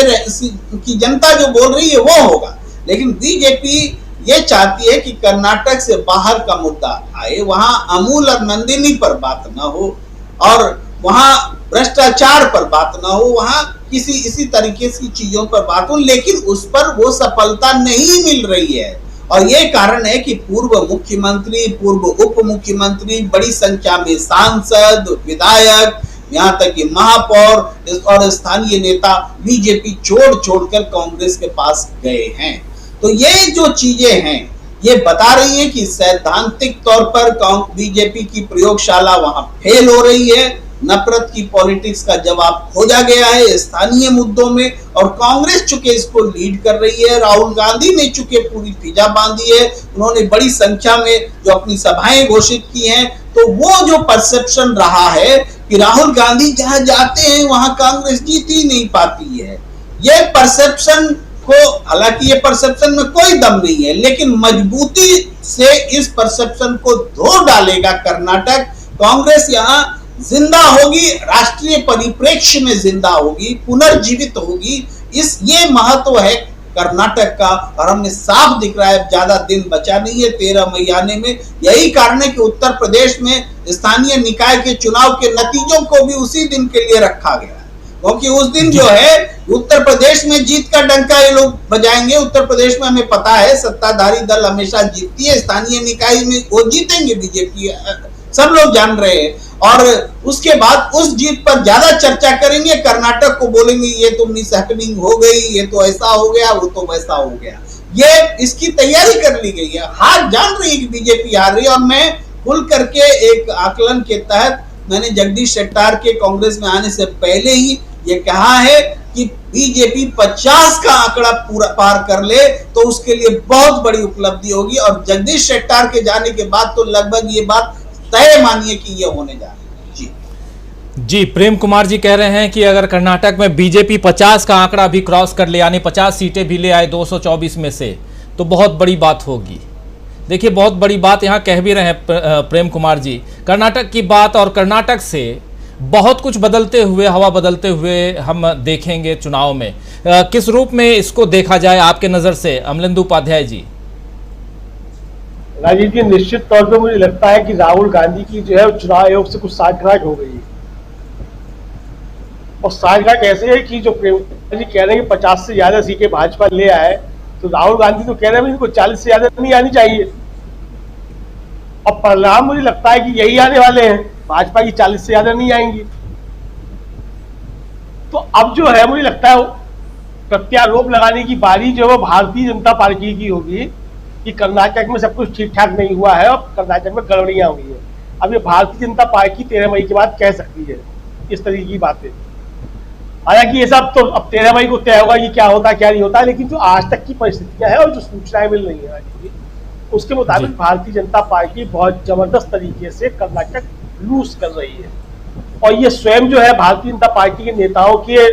[SPEAKER 5] की जनता जो बोल रही है वो होगा, लेकिन बीजेपी ये चाहती है कि कर्नाटक से बाहर का मुद्दा आए, वहां अमूल और नंदिनी पर बात ना हो, और वहां भ्रष्टाचार पर बात ना हो, वहां किसी इसी तरीके की चीजों पर बात हो, लेकिन उस पर वो सफलता नहीं मिल रही है। और ये कारण है कि पूर्व मुख्यमंत्री, पूर्व उप मुख्यमंत्री, बड़ी संख्या में सांसद, विधायक, यहाँ तक कि महापौर और स्थानीय नेता बीजेपी छोड़ कर कांग्रेस के पास गए हैं। तो ये जो चीजें हैं ये बता रही हैं कि सैद्धांतिक तौर पर बीजेपी की प्रयोगशाला वहां फेल हो रही है। नफरत की पॉलिटिक्स का जवाब खोजा गया है स्थानीय मुद्दों में, और कांग्रेस चूंकि इसको लीड कर रही है, राहुल गांधी ने चूंकि पूरी फिजा बांधी है, उन्होंने बड़ी संख्या में जो अपनी सभाएं घोषित की हैं, तो वो जो परसेप्शन रहा है कि राहुल गांधी जहां जाते हैं वहां कांग्रेस जीत ही नहीं पाती है, ये परसेप्शन को, हालांकि ये परसेप्शन में कोई दम नहीं है, लेकिन मजबूती से इस परसेप्शन को धो डालेगा कर्नाटक। कांग्रेस यहाँ जिंदा होगी, राष्ट्रीय परिप्रेक्ष्य में जिंदा होगी, पुनर्जीवित होगी। ये महत्व है कर्नाटक का, और हमें साफ दिख रहा है ज्यादा दिन बचा नहीं है 13 मई आने में। यही कारण है कि उत्तर प्रदेश में स्थानीय निकाय के चुनाव के नतीजों को भी उसी दिन के लिए रखा गया, क्योंकि उस दिन जो है उत्तर प्रदेश में जीत का डंका ये लोग बजाएंगे। उत्तर प्रदेश में हमें पता है सत्ताधारी दल हमेशा जीतती है, स्थानीय निकाय में वो जीतेंगे बीजेपी, सब लोग जान रहे हैं। और उसके बाद उस जीत पर ज्यादा चर्चा करेंगे, कर्नाटक को बोलेंगे ये तो मिस हैपनिंग हो गई, ये तो ऐसा हो गया, वो तो वैसा हो गया। ये इसकी तैयारी कर ली गई है, हार जान रही है कि बीजेपी हार रही है। और मैं खुल करके एक आकलन के तहत मैंने जगदीश शेट्टार के कांग्रेस में आने से पहले ही ये कहा है कि बीजेपी 50 का आंकड़ा पूरा पार कर ले तो उसके लिए बहुत बड़ी उपलब्धि होगी, और जगदीश शेट्टार के जाने के बाद तो लगभग ये बात तय मानिए कि ये होने जा रही है।
[SPEAKER 1] जी प्रेम कुमार जी कह रहे हैं कि अगर कर्नाटक में बीजेपी 50 का आंकड़ा भी क्रॉस कर ले, यानी 50 सीटें भी ले आए 224 में से, तो बहुत बड़ी बात होगी। देखिए बहुत बड़ी बात यहाँ कह भी रहे हैं प्रेम कुमार जी, कर्नाटक की बात, और कर्नाटक से बहुत कुछ बदलते हुए, हवा बदलते हुए हम देखेंगे चुनाव में। किस रूप में इसको देखा जाए आपके नज़र से, अमलेंदु उपाध्याय जी?
[SPEAKER 8] राजीव जी, निश्चित तौर पे मुझे लगता है कि राहुल गांधी की जो है चुनाव आयोग से कुछ साठगांठ हो गई है, और साठगांठ ऐसे है कि जो प्रेम जी कह रहे हैं कि 50 से ज्यादा सीटें भाजपा ले आए, तो राहुल गांधी तो कह रहे हैं इनको 40 से ज्यादा नहीं आनी चाहिए।
[SPEAKER 9] और परिणाम मुझे लगता है कि यही आने वाले हैं, भाजपा की 40 से ज्यादा नहीं आएंगी। तो अब जो है मुझे लगता है प्रत्यारोप लगाने की बारी जो है भारतीय जनता पार्टी की होगी कि कर्नाटक में सब कुछ ठीक ठाक नहीं हुआ है और कर्नाटक में गड़बड़ियां हुई है। अब ये भारतीय जनता पार्टी 13 मई के बाद कह सकती है इस तरीके की बातें। हालांकि ये सब तो अब 13 मई को तय होगा कि क्या होता क्या नहीं होता, लेकिन जो आज तक की परिस्थितियां हैं और जो सूचनाएं मिल रही है उसके मुताबिक भारतीय जनता पार्टी बहुत जबरदस्त तरीके से कर्नाटक लूज कर रही है। और ये स्वयं जो है भारतीय जनता पार्टी के नेताओं के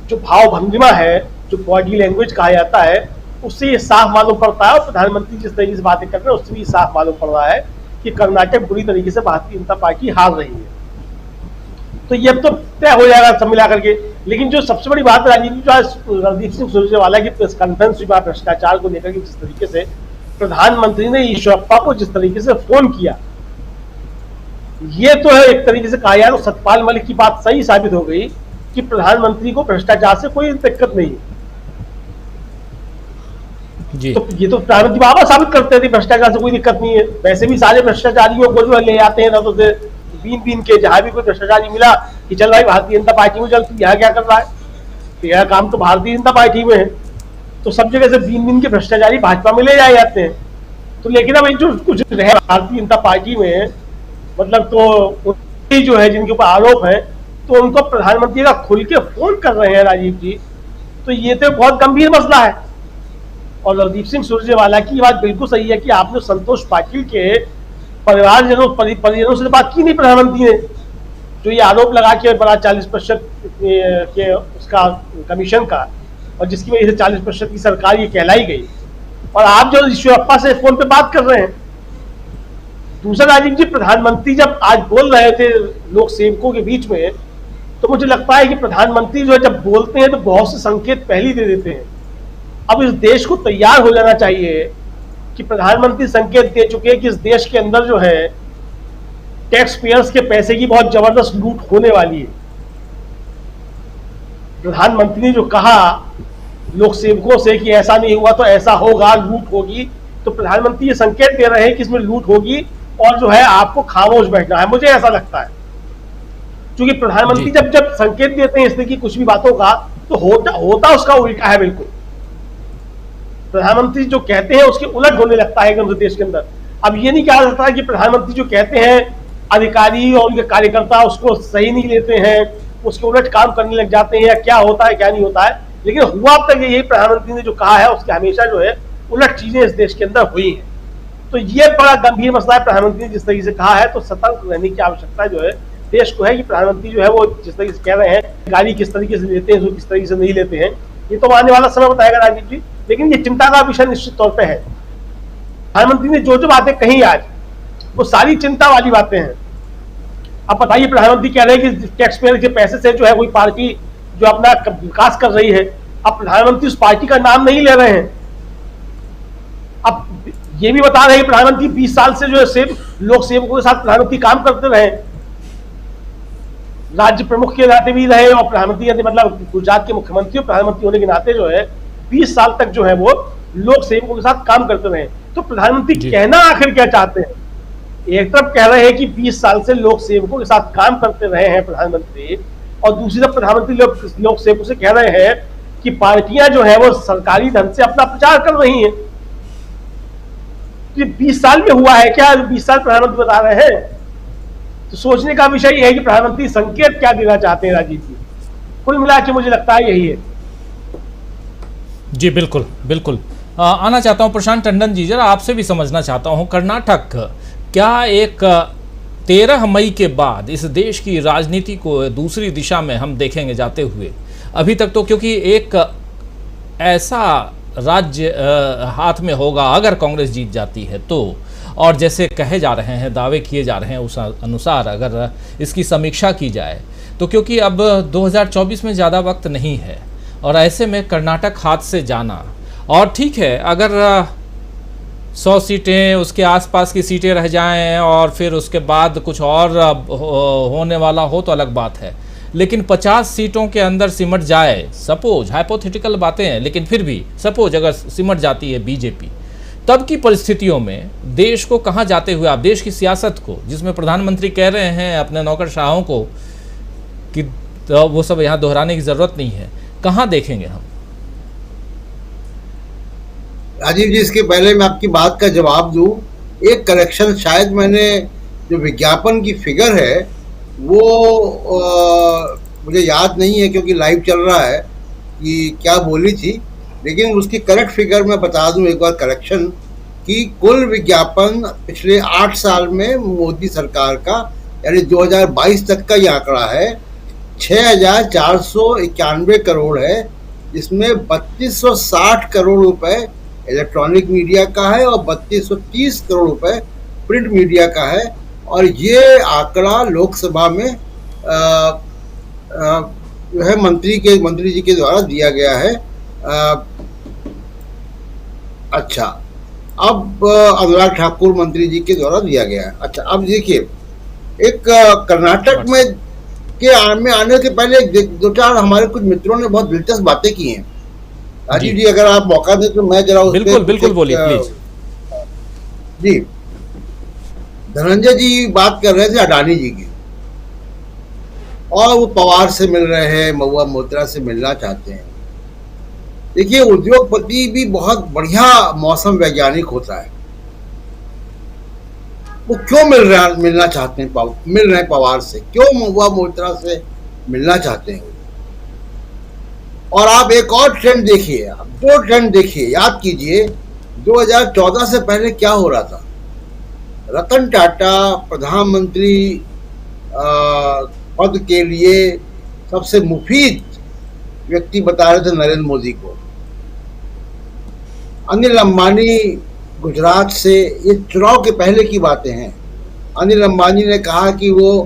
[SPEAKER 9] जो भाव भंगिमा है, जो बॉडी लैंग्वेज कहा जाता है, उससे ये साफ मालूम पड़ता है और प्रधानमंत्री जिस तरीके से बातें कर रहे हैं उससे भी साफ मालूम पड़ रहा है कि कर्नाटक बुरी तरीके से भारतीय जनता पार्टी हार रही है। तो ये तो तय हो जाएगा सब मिला करके। लेकिन जो सबसे बड़ी बात राजनीति जो आज रणदीप सिंह सुरजेवाला की प्रेस कॉन्फ्रेंस हुई भ्रष्टाचार को लेकर के जिस तरीके से प्रधानमंत्री ने ईश्वरप्पा को जिस तरीके से फोन किया, ये तो है एक तरीके से कहा जाए तो सतपाल मलिक की बात सही साबित हो गई कि प्रधानमंत्री को भ्रष्टाचार से कोई दिक्कत नहीं है।
[SPEAKER 1] जी।
[SPEAKER 9] तो ये तो प्रधानमंत्री बाबा साबित करते थे भ्रष्टाचार से कोई दिक्कत नहीं है। वैसे भी सारे भ्रष्टाचारियों को जो ले जाते हैं ना तो बीन बीन के जहां भी कोई भ्रष्टाचारी मिला कि चल भाई भारतीय जनता पार्टी में चल, तू यहाँ क्या कर रहा है, तो यह काम तो भारतीय जनता पार्टी में है। तो सब जगह से बीन बीन के भ्रष्टाचारी भाजपा में ले जाए जाते हैं। तो लेकिन अब जो कुछ रहे भारतीय जनता पार्टी में, मतलब तो जो है जिनके ऊपर आरोप है, तो उनको प्रधानमंत्री का खुल के फोन कर रहे हैं राजीव जी, तो ये तो बहुत गंभीर मसला है। और रणदीप सिंह सुरजेवाला की बात बिल्कुल सही है कि आपने संतोष पाटिल के परिजनों से बात की नहीं प्रधानमंत्री ने, जो ये आरोप लगा के बड़ा 40% के उसका कमीशन का, और जिसकी वजह से 40% की सरकार ये कहलाई गई, और आप जो ईश्वरप्पा से फोन पे बात कर रहे हैं। दूसरा राजीव जी, प्रधानमंत्री जब आज बोल रहे थे लोक सेवकों के बीच में, तो मुझे लगता है कि प्रधानमंत्री जो है जब बोलते हैं तो बहुत से संकेत पहले ही दे देते हैं। अब इस देश को तैयार हो जाना चाहिए कि प्रधानमंत्री संकेत दे चुके हैं कि इस देश के अंदर जो है टैक्स पेयर्स के पैसे की बहुत जबरदस्त लूट होने वाली है। प्रधानमंत्री ने जो कहा लोक सेवकों से कि ऐसा नहीं हुआ तो ऐसा होगा, लूट होगी, तो प्रधानमंत्री ये संकेत दे रहे हैं कि इसमें लूट होगी और जो है आपको खामोश बैठना है। मुझे ऐसा लगता है क्योंकि प्रधानमंत्री जब संकेत देते हैं इस तरह की कुछ भी बातों का, तो होता उसका उल्टा है। बिल्कुल प्रधानमंत्री जो कहते हैं उसके उलट होने लगता है एकदम से देश के अंदर। अब ये नहीं कहा जाता कि प्रधानमंत्री जो कहते हैं अधिकारी और उनके कार्यकर्ता उसको सही नहीं लेते हैं, उसके उलट काम करने लग जाते हैं, या क्या होता है क्या नहीं होता है। लेकिन हुआ अब तक यही प्रधानमंत्री ने जो कहा है उसके हमेशा जो है उलट चीजें इस देश के अंदर हुई हैं। तो ये बड़ा गंभीर मसला है। प्रधानमंत्री ने जिस तरीके से कहा है तो सतर्क रहने की आवश्यकता जो है देश को है कि प्रधानमंत्री जो है वो जिस तरीके से कह रहे हैं गाड़ी किस तरीके से लेते हैं, किस तरीके से नहीं लेते हैं, ये तो आने वाला समय बताएगा राजीव जी। लेकिन ये चिंता का विषय निश्चित तौर पे है। प्रधानमंत्री ने जो जो बातें कही आज वो सारी चिंता वाली बातें हैं। अब बताइए, प्रधानमंत्री कह रहे हैं कि टैक्स पेयर के पैसे से जो है कोई पार्टी जो अपना विकास कर रही है। अब प्रधानमंत्री उस पार्टी का नाम नहीं ले रहे हैं। अब ये भी बता रहे हैं प्रधानमंत्री 20 साल से जो है लोक सेवकों के साथ प्रधानमंत्री काम करते रहे, राज्य प्रमुख के नाते भी रहे, और प्रधानमंत्री मतलब गुजरात के मुख्यमंत्री और प्रधानमंत्री होने के नाते जो है 20 साल तक जो है वो लोक सेवकों के साथ काम करते रहे। तो प्रधानमंत्री कहना आखिर क्या चाहते हैं? एक तरफ कह रहे हैं कि 20 साल से लोक सेवकों के साथ काम करते रहे हैं प्रधानमंत्री, और दूसरी तरफ प्रधानमंत्री लोक सेवकों से कह रहे हैं कि पार्टियां जो है वो सरकारी धन से अपना प्रचार कर रही हैं। 20 साल में हुआ है क्या? 20 साल प्रधानमंत्री बता रहे हैं। तो सोचने का विषय यह है कि प्रधानमंत्री संकेत क्या देना चाहते हैं राजीव जी। कुल मिला के मुझे लगता है यही है।
[SPEAKER 1] जी बिल्कुल बिल्कुल। आना चाहता हूं प्रशांत टंडन जी, जरा आपसे भी समझना चाहता हूं, कर्नाटक क्या एक 13 मई के बाद इस देश की राजनीति को दूसरी दिशा में हम देखेंगे जाते हुए? अभी तक तो क्योंकि एक ऐसा राज्य हाथ में होगा अगर कांग्रेस जीत जाती है तो, और जैसे कहे जा रहे हैं, दावे किए जा रहे हैं उस अनुसार अगर इसकी समीक्षा की जाए तो, क्योंकि अब 2024 में ज़्यादा वक्त नहीं है, और ऐसे में कर्नाटक हाथ से जाना, और ठीक है अगर 100 सीटें उसके आसपास की सीटें रह जाएं और फिर उसके बाद कुछ और होने वाला हो तो अलग बात है, लेकिन 50 सीटों के अंदर सिमट जाए, सपोज हाइपोथेटिकल बातें हैं, लेकिन फिर भी सपोज अगर सिमट जाती है बीजेपी, तब की परिस्थितियों में देश को कहाँ जाते हुए आप, देश की सियासत को, जिसमें प्रधानमंत्री कह रहे हैं अपने नौकरशाहों को कि तो वो सब यहाँ दोहराने की जरूरत नहीं है, कहाँ देखेंगे हम?
[SPEAKER 4] राजीव जी, इसके पहले मैं आपकी बात का जवाब दूं, एक करेक्शन, शायद मैंने जो विज्ञापन की फिगर है वो मुझे याद नहीं है क्योंकि लाइव चल रहा है कि क्या बोली थी, लेकिन उसकी करेक्ट फिगर मैं बता दूं एक बार करेक्शन, कि कुल विज्ञापन पिछले 8 साल में मोदी सरकार का, यानी 2022 तक का ये आंकड़ा है, 6,491 करोड़ है, जिसमें 3260 करोड़ रुपए इलेक्ट्रॉनिक मीडिया का है और 3230 करोड़ रुपए प्रिंट मीडिया का है। और ये आंकड़ा लोकसभा में जो है मंत्री जी के द्वारा दिया गया है। अच्छा, अब अनुराग ठाकुर मंत्री जी के द्वारा दिया गया है। अच्छा, अब देखिए, एक कर्नाटक में आने के पहले 2-4 हमारे कुछ मित्रों ने बहुत दिलचस्प बातें की हैं। राजीव जी, अगर आप मौका दें तो मैं जरा
[SPEAKER 1] बिल्कुल बोलिए प्लीज।
[SPEAKER 4] जी, धनंजय जी बात कर रहे थे अडानी जी की, और वो पवार से मिल रहे हैं, महुआ मोइत्रा से मिलना चाहते हैं। देखिए, उद्योगपति भी बहुत बढ़िया मौसम वैज्ञानिक होता है। वो क्यों मिलना चाहते हैं, मिल रहे हैं पवार से, क्यों महुआ मोइत्रा से मिलना चाहते हैं? और आप एक और ट्रेंड देखिए, आप 2 ट्रेंड देखिए, याद कीजिए 2014 से पहले क्या हो रहा था। रतन टाटा प्रधानमंत्री पद के लिए सबसे मुफीद व्यक्ति बता रहे थे नरेंद्र मोदी को। अनिल अंबानी गुजरात से, ये चुनाव के पहले की बातें हैं, अनिल अंबानी ने कहा कि वो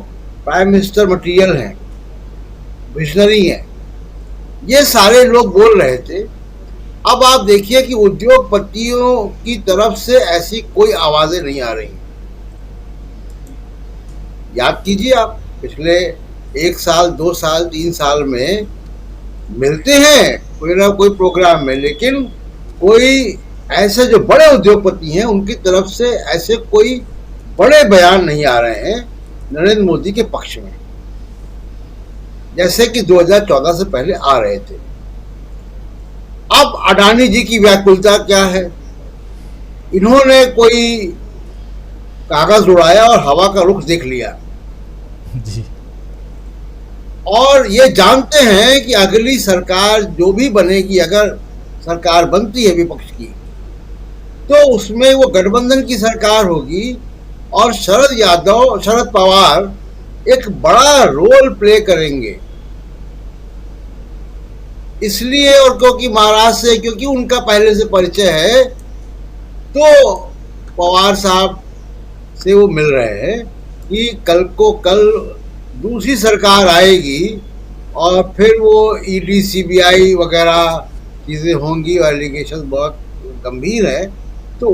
[SPEAKER 4] प्राइम मिनिस्टर मटेरियल हैं, विजनरी हैं। ये सारे लोग बोल रहे थे। अब आप देखिए कि उद्योगपतियों की तरफ से ऐसी कोई आवाजें नहीं आ रही। याद कीजिए, आप पिछले 1 साल, 2 साल, 3 साल में मिलते हैं कोई ना कोई प्रोग्राम में, लेकिन कोई ऐसे जो बड़े उद्योगपति हैं उनकी तरफ से ऐसे कोई बड़े बयान नहीं आ रहे हैं नरेंद्र मोदी के पक्ष में, जैसे कि 2014 से पहले आ रहे थे। अब अडानी जी की व्याकुलता क्या है? इन्होंने कोई कागज उड़ाया और हवा का रुख देख लिया
[SPEAKER 1] जी।
[SPEAKER 4] और ये जानते हैं कि अगली सरकार जो भी बनेगी, अगर सरकार बनती है विपक्ष की, तो उसमें वो गठबंधन की सरकार होगी और शरद पवार एक बड़ा रोल प्ले करेंगे। इसलिए, और क्योंकि महाराष्ट्र से, क्योंकि उनका पहले से परिचय है, तो पवार साहब से वो मिल रहे हैं कि कल को दूसरी सरकार आएगी और फिर वो ईडी, सीबीआई वगैरह चीज़ें होंगी और एलिगेशन बहुत गंभीर है, तो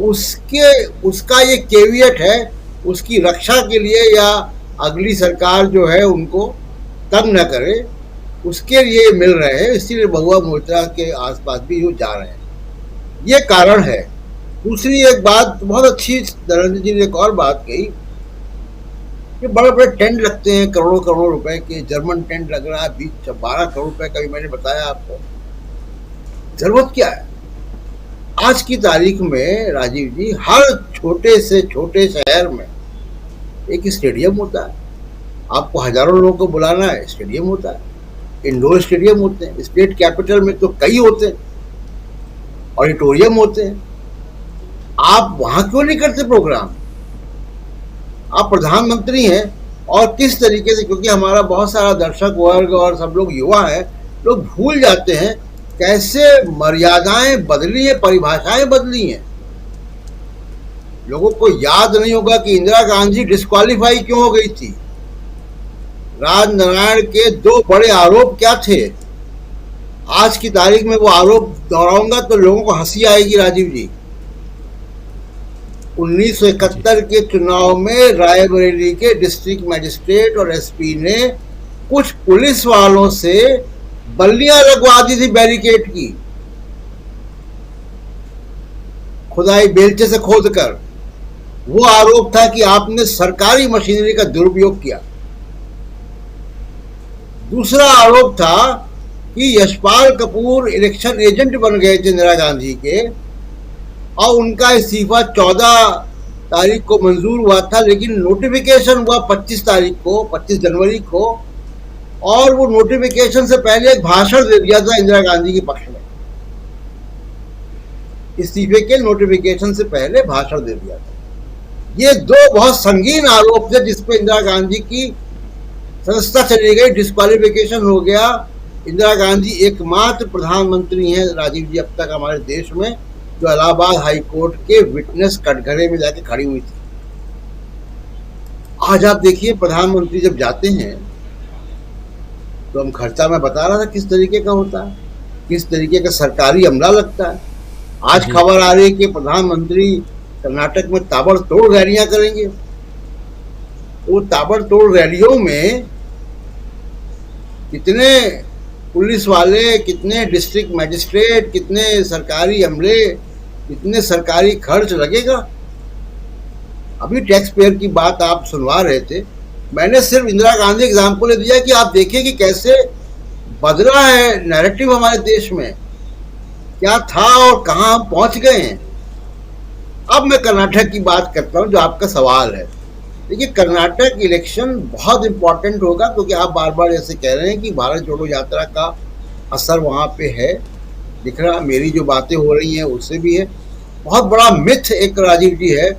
[SPEAKER 4] उसका ये केवियट है, उसकी रक्षा के लिए, या अगली सरकार जो है उनको तंग न करे, उसके लिए मिल रहे हैं। इसीलिए महुआ मोइत्रा के आसपास भी वो जा रहे हैं, ये कारण है। दूसरी एक बात बहुत अच्छी नरेंद्र जी ने एक और बात कही कि बड़े बड़े टेंट लगते हैं, करोड़ों रुपए के। जर्मन टेंट लग रहा है 12 करोड़ रुपए का, भी मैंने बताया आपको। जरूरत क्या है? आज की तारीख में राजीव जी, हर छोटे से छोटे शहर में एक स्टेडियम होता है। आपको हजारों लोगों को बुलाना है, स्टेडियम होता है, इंडोर स्टेडियम होते हैं। स्टेट कैपिटल में तो कई होते हैं, ऑडिटोरियम होते हैं। आप वहां क्यों नहीं करते प्रोग्राम? आप प्रधानमंत्री हैं, और किस तरीके से, क्योंकि हमारा बहुत सारा दर्शक वर्ग और सब लोग युवा हैं, लोग भूल जाते हैं कैसे मर्यादाएं बदली हैं, परिभाषाएं बदली हैं। लोगों को याद नहीं होगा कि इंदिरा गांधी डिस्क्वालीफाई क्यों हो गई थी। राजनारायण के 2 बड़े आरोप क्या थे? आज की तारीख में वो आरोप दोहराऊंगा तो लोगों को हंसी आएगी राजीव जी। 1971 के चुनाव में रायबरेली के डिस्ट्रिक्ट मजिस्ट्रेट और एसपी ने कुछ पुलिस वालों से बल्लियां लगवा दी थी बैरिकेड की। खुदाई बेलचे से खोदकर। वो आरोप था कि आपने सरकारी मशीनरी का दुरुपयोग किया। दूसरा आरोप था कि यशपाल कपूर इलेक्शन एजेंट बन गए थे इंदिरा गांधी के, और उनका इस्तीफा 14 तारीख को मंजूर हुआ था, लेकिन नोटिफिकेशन हुआ 25 जनवरी को, और वो नोटिफिकेशन से पहले एक भाषण दे दिया था इंदिरा गांधी के पक्ष में। इस्तीफे के नोटिफिकेशन से पहले भाषण दे दिया था। ये दो बहुत संगीन आरोप थे जिसपे इंदिरा गांधी की सदस्यता चली गई, डिस्क्वालिफिकेशन हो गया। इंदिरा गांधी एकमात्र प्रधानमंत्री हैं राजीव जी अब तक हमारे देश में जो इलाहाबाद हाई कोर्ट के विटनेस कटघरे में जाके खड़ी हुई थी। आज आप देखिए प्रधानमंत्री जब जाते हैं तो हम खर्चा में बता रहा था किस तरीके का होता है, किस तरीके का सरकारी अमला लगता है। आज खबर आ रही है कि प्रधानमंत्री कर्नाटक में ताबड़तोड़ रैलियां करेंगे। वो ताबड़तोड़ रैलियों में कितने पुलिस वाले, कितने डिस्ट्रिक्ट मैजिस्ट्रेट, कितने सरकारी अमले, कितने सरकारी खर्च लगेगा। अभी टैक्स पेयर की बात आप सुनवा रहे थे, मैंने सिर्फ इंदिरा गांधी एग्जाम्पल दिया कि आप देखिए कि कैसे बदला है नैरेटिव हमारे देश में, क्या था और कहां हम पहुंच गए हैं। अब मैं कर्नाटक की बात करता हूं जो आपका सवाल है। देखिए कर्नाटक इलेक्शन बहुत इंपॉर्टेंट होगा क्योंकि आप बार बार ऐसे कह रहे हैं कि भारत जोड़ो यात्रा का असर वहाँ पे है, दिख रहा। मेरी जो बातें हो रही हैं उससे भी है। बहुत बड़ा मिथ एक राजीव जी है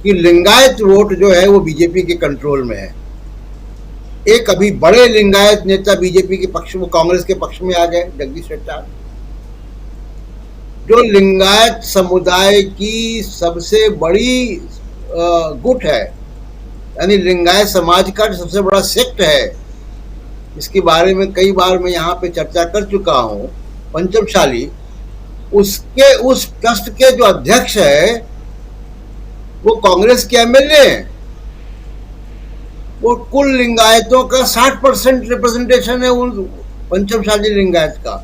[SPEAKER 4] कि लिंगायत वोट जो है वो बीजेपी के कंट्रोल में है। एक अभी बड़े लिंगायत नेता बीजेपी के पक्ष में, कांग्रेस के पक्ष में आ गए, जगदीश शेट्टार, जो लिंगायत समुदाय की सबसे बड़ी गुट है, यानी लिंगायत समाज का सबसे बड़ा सेक्ट है। इसके बारे में कई बार मैं यहाँ पे चर्चा कर चुका हूँ। पंचमशाली उसके उस ट्रस्ट के जो अध्यक्ष है वो कांग्रेस के एमएलए हैं। वो कुल लिंगायतों का 60% रिप्रेजेंटेशन है उन पंचमशाली लिंगायत का।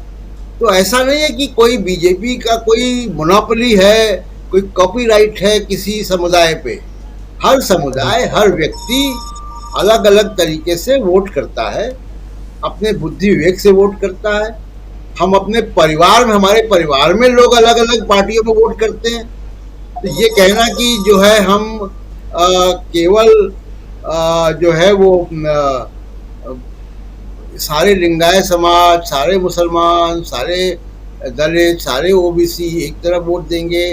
[SPEAKER 4] तो ऐसा नहीं है कि कोई बीजेपी का कोई मोनोपोली है, कोई कॉपीराइट है किसी समुदाय पे। हर समुदाय, हर व्यक्ति अलग अलग तरीके से वोट करता है, अपने बुद्धि विवेक से वोट करता है। हम अपने परिवार में, हमारे परिवार में लोग अलग अलग पार्टियों में वोट करते हैं। तो ये कहना कि जो है हम केवल जो है वो सारे लिंगायत समाज, सारे मुसलमान, सारे दलित, सारे ओबीसी एक तरफ वोट देंगे,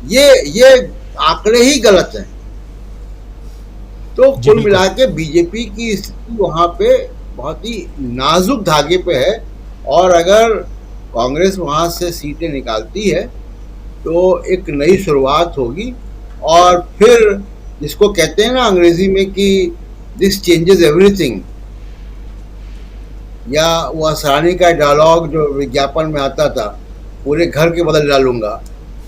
[SPEAKER 4] ये आंकड़े ही गलत हैं। तो कुल मिला के बीजेपी की स्थिति वहाँ पे बहुत ही नाजुक धागे पे है, और अगर कांग्रेस वहाँ से सीटें निकालती है तो एक नई शुरुआत होगी। और फिर जिसको कहते हैं ना अंग्रेजी में कि दिस चेंजेस एवरीथिंग, या वो असरानी का डायलॉग जो विज्ञापन में आता था, पूरे घर के बदल डालूंगा,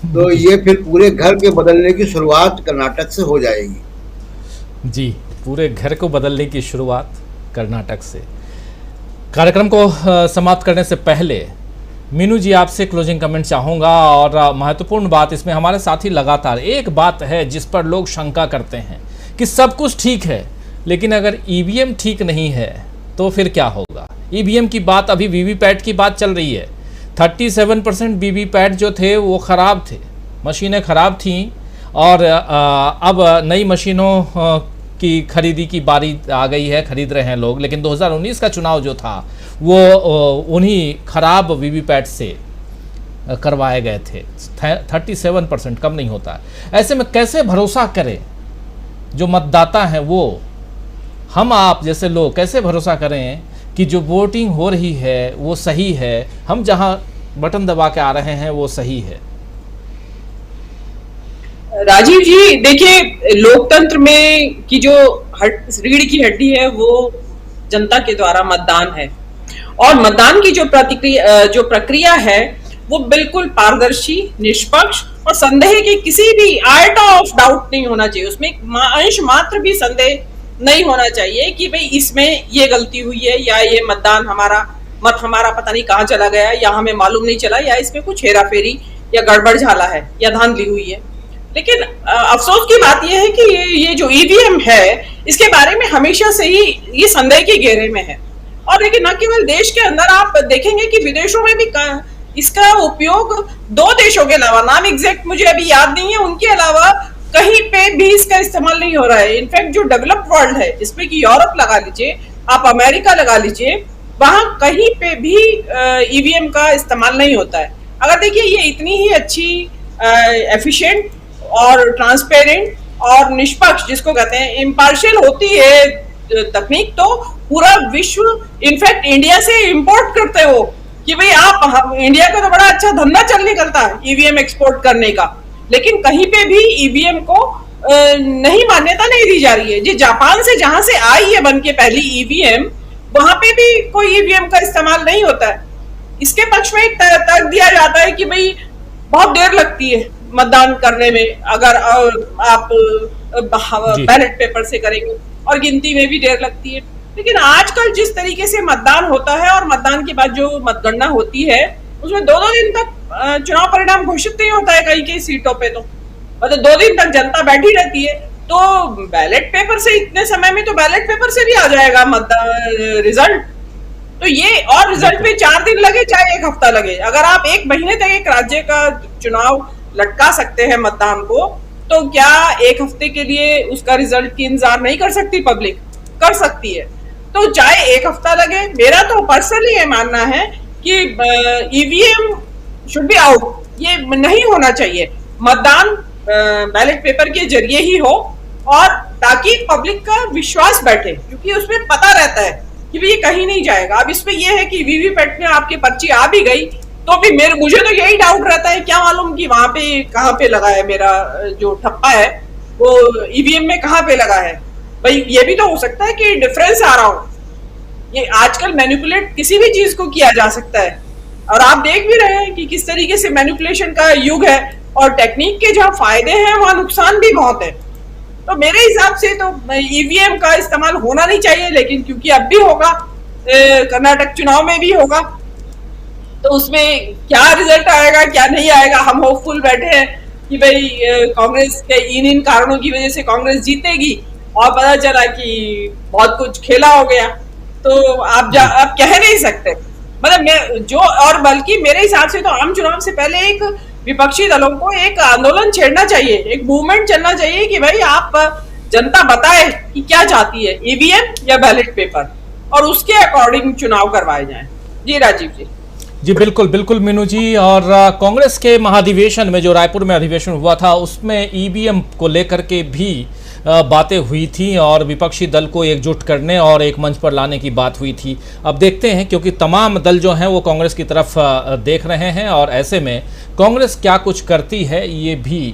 [SPEAKER 4] तो ये फिर पूरे घर के बदलने की शुरुआत कर्नाटक से हो जाएगी।
[SPEAKER 1] जी, पूरे घर को बदलने की शुरुआत कर्नाटक से। कार्यक्रम को समाप्त करने से पहले मीनू जी आपसे क्लोजिंग कमेंट चाहूँगा, और महत्वपूर्ण बात इसमें हमारे साथी लगातार एक बात है जिस पर लोग शंका करते हैं कि सब कुछ ठीक है लेकिन अगर ईवीएम ठीक नहीं है तो फिर क्या होगा। ईवीएम की बात, अभी वीवीपैट की बात चल रही है। 37% वीवीपैट जो थे वो ख़राब थे, मशीनें ख़राब थीं, और अब नई मशीनों की खरीदी की बारी आ गई है, खरीद रहे हैं लोग। लेकिन 2019 का चुनाव जो था वो उन्हीं खराब वीवीपैट से करवाए गए थे। 37% कम नहीं होता। ऐसे में कैसे भरोसा करें जो मतदाता हैं, वो हम आप जैसे लोग कैसे भरोसा करें कि जो वोटिंग हो रही है वो सही है, हम जहां बटन दबा के आ रहे हैं वो सही है।
[SPEAKER 6] राजीव जी देखिए, लोकतंत्र में की जो रीढ़ की हड्डी है वो जनता के द्वारा मतदान है, और मतदान की जो प्रक्रिया है वो बिल्कुल पारदर्शी, निष्पक्ष और संदेह के किसी भी आयटा ऑफ डाउट नहीं होना चाहिए। उसमें अंश मात्र भी संदेह नहीं होना चाहिए कि भाई इसमें ये गलती हुई है, या ये मत हमारा पता नहीं कहाँ चला गया, या हमें मालूम नहीं चला, या इसमें कुछ हेराफेरी या गड़बड़ झाला है या धांधली हुई है। लेकिन अफसोस की बात यह है कि ये जो ईवीएम है, इसके बारे में हमेशा से ही ये संदेह के घेरे में है। और लेकिन न केवल देश के अंदर, आप देखेंगे कि विदेशों में भी इसका उपयोग 2 देशों के अलावा, नाम एग्जैक्ट मुझे अभी याद नहीं है, उनके अलावा कहीं पे भी इसका इस्तेमाल नहीं हो रहा है। इनफैक्ट जो डेवलप्ड वर्ल्ड है, जिसमें कि यूरोप लगा लीजिए, आप अमेरिका लगा लीजिए, वहां कहीं पे भी ईवीएम का इस्तेमाल नहीं होता है। अगर देखिए ये इतनी ही अच्छी, एफिशिएंट और ट्रांसपेरेंट और निष्पक्ष, जिसको कहते हैं इम्पार्शियल होती है तकनीक, तो पूरा विश्व इनफैक्ट इंडिया से इंपोर्ट करते हो कि भाई आप, इंडिया का तो बड़ा अच्छा धंधा चल निकलता है ईवीएम एक्सपोर्ट करने का, लेकिन कहीं पे भी ईवीएम को नहीं मान्यता नहीं दी जा रही है। जी जापान से जहां से आई है बन के पहली ईवीएम, वहां पे भी कोई ईवीएम का इस्तेमाल नहीं होता है। इसके पक्ष में एक तर्क दिया जाता है कि भाई बहुत देर लगती है मतदान करने में, अगर आप बैलेट पेपर से करेंगे, और गिनती में भी देर लगती है। लेकिन आजकल जिस तरीके से मतदान होता है और मतदान के बाद जो मतगणना होती है, उसमें 2-2 दिन तक चुनाव परिणाम घोषित नहीं होता है कई सीटों पे, तो मतलब 2 दिन तक जनता बैठी रहती है। तो बैलेट पेपर से इतने समय में तो बैलेट पेपर से भी आ जाएगा मतदान रिजल्ट, तो ये, और रिजल्ट में 4 दिन लगे चाहे 1 हफ्ता लगे, अगर आप 1 महीने तक एक राज्य का चुनाव लटका सकते हैं मतदान को, तो क्या 1 हफ्ते के लिए उसका रिजल्ट की इंतजार नहीं कर सकती पब्लिक? कर सकती है। तो चाहे 1 हफ्ता लगे, मेरा तो पर्सनली ये मानना है कि ईवीएम शुड बी आउट, ये नहीं होना चाहिए। मतदान बैलेट पेपर के जरिए ही हो, और ताकि पब्लिक का विश्वास बैठे, क्योंकि उसमें पता रहता है कि ये कहीं नहीं जाएगा। अब इसमें यह है कि वीवीपैट में आपकी पर्ची आ भी गई, तो भी मुझे तो यही डाउट रहता है, क्या मालूम कि वहां पे कहाँ पे लगा है मेरा जो ठप्पा है, वो ईवीएम में कहाँ पे लगा है। भाई ये भी तो हो सकता है कि डिफरेंस आ रहा हो। ये आजकल मैनिपुलेट किसी भी चीज को किया जा सकता है, और आप देख भी रहे हैं कि किस तरीके से मैनिपुलेशन का युग है, और टेक्निक के जहाँ फायदे हैं वहां नुकसान भी बहुत है। तो मेरे हिसाब से तो ईवीएम का इस्तेमाल होना नहीं चाहिए, लेकिन क्योंकि अब भी होगा, कर्नाटक चुनाव में भी होगा, तो उसमें क्या रिजल्ट आएगा क्या नहीं आएगा, हम होपफुल बैठे हैं कि भाई कांग्रेस के इन कारणों की वजह से कांग्रेस जीतेगी, और पता चला कि बहुत कुछ खेला हो गया, तो आप कह नहीं सकते। मतलब और बल्कि मेरे हिसाब से तो आम चुनाव से पहले एक विपक्षी दलों को एक आंदोलन छेड़ना चाहिए, एक मूवमेंट चलना चाहिए कि भाई आप जनता बताए कि क्या चाहती है, ईवीएम या बैलेट पेपर, और उसके अकॉर्डिंग चुनाव करवाए जाएं। जी राजीव जी।
[SPEAKER 1] जी बिल्कुल बिल्कुल मीनू जी। और कांग्रेस के महाधिवेशन में, जो रायपुर में अधिवेशन हुआ था, उसमें ईवीएम को लेकर के भी बातें हुई थी, और विपक्षी दल को एकजुट करने और एक मंच पर लाने की बात हुई थी। अब देखते हैं, क्योंकि तमाम दल जो हैं वो कांग्रेस की तरफ देख रहे हैं, और ऐसे में कांग्रेस क्या कुछ करती है ये भी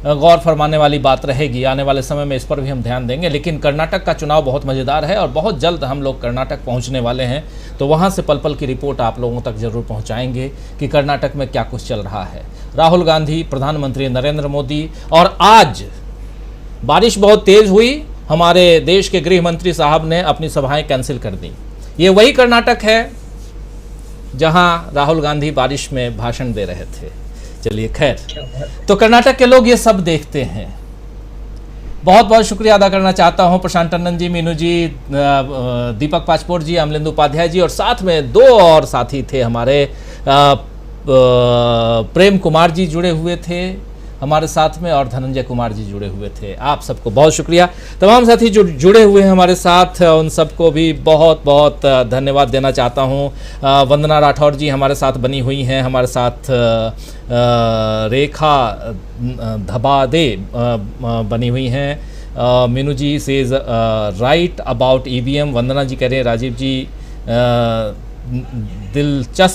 [SPEAKER 1] गौर फरमाने वाली बात रहेगी। आने वाले समय में इस पर भी हम ध्यान देंगे। लेकिन कर्नाटक का चुनाव बहुत मज़ेदार है, और बहुत जल्द हम लोग कर्नाटक पहुंचने वाले हैं, तो वहां से पल पल की रिपोर्ट आप लोगों तक जरूर पहुंचाएंगे कि कर्नाटक में क्या कुछ चल रहा है। राहुल गांधी, प्रधानमंत्री नरेंद्र मोदी, और आज बारिश बहुत तेज़ हुई, हमारे देश के गृह मंत्री साहब ने अपनी सभाएं कैंसिल कर दी। ये वही कर्नाटक है जहां राहुल गांधी बारिश में भाषण दे रहे थे। चलिए खैर, तो कर्नाटक के लोग ये सब देखते हैं। बहुत बहुत शुक्रिया अदा करना चाहता हूं प्रशांत टंडन जी, मीनू जी, दीपक पाचपोर जी, अमलेंदु उपाध्याय जी, और साथ में 2 और साथी थे हमारे, प्रेम कुमार जी जुड़े हुए थे हमारे साथ में, और धनंजय कुमार जी जुड़े हुए थे। आप सबको बहुत शुक्रिया। तमाम साथी जो जुड़े हुए हैं हमारे साथ, उन सबको भी बहुत बहुत धन्यवाद देना चाहता हूं। वंदना राठौर जी हमारे साथ बनी हुई हैं, हमारे साथ रेखा धबादे बनी हुई हैं। मीनू जी सेज राइट अबाउट ईवीएम। वंदना जी कह रहे हैं राजीव जी दिलचस्प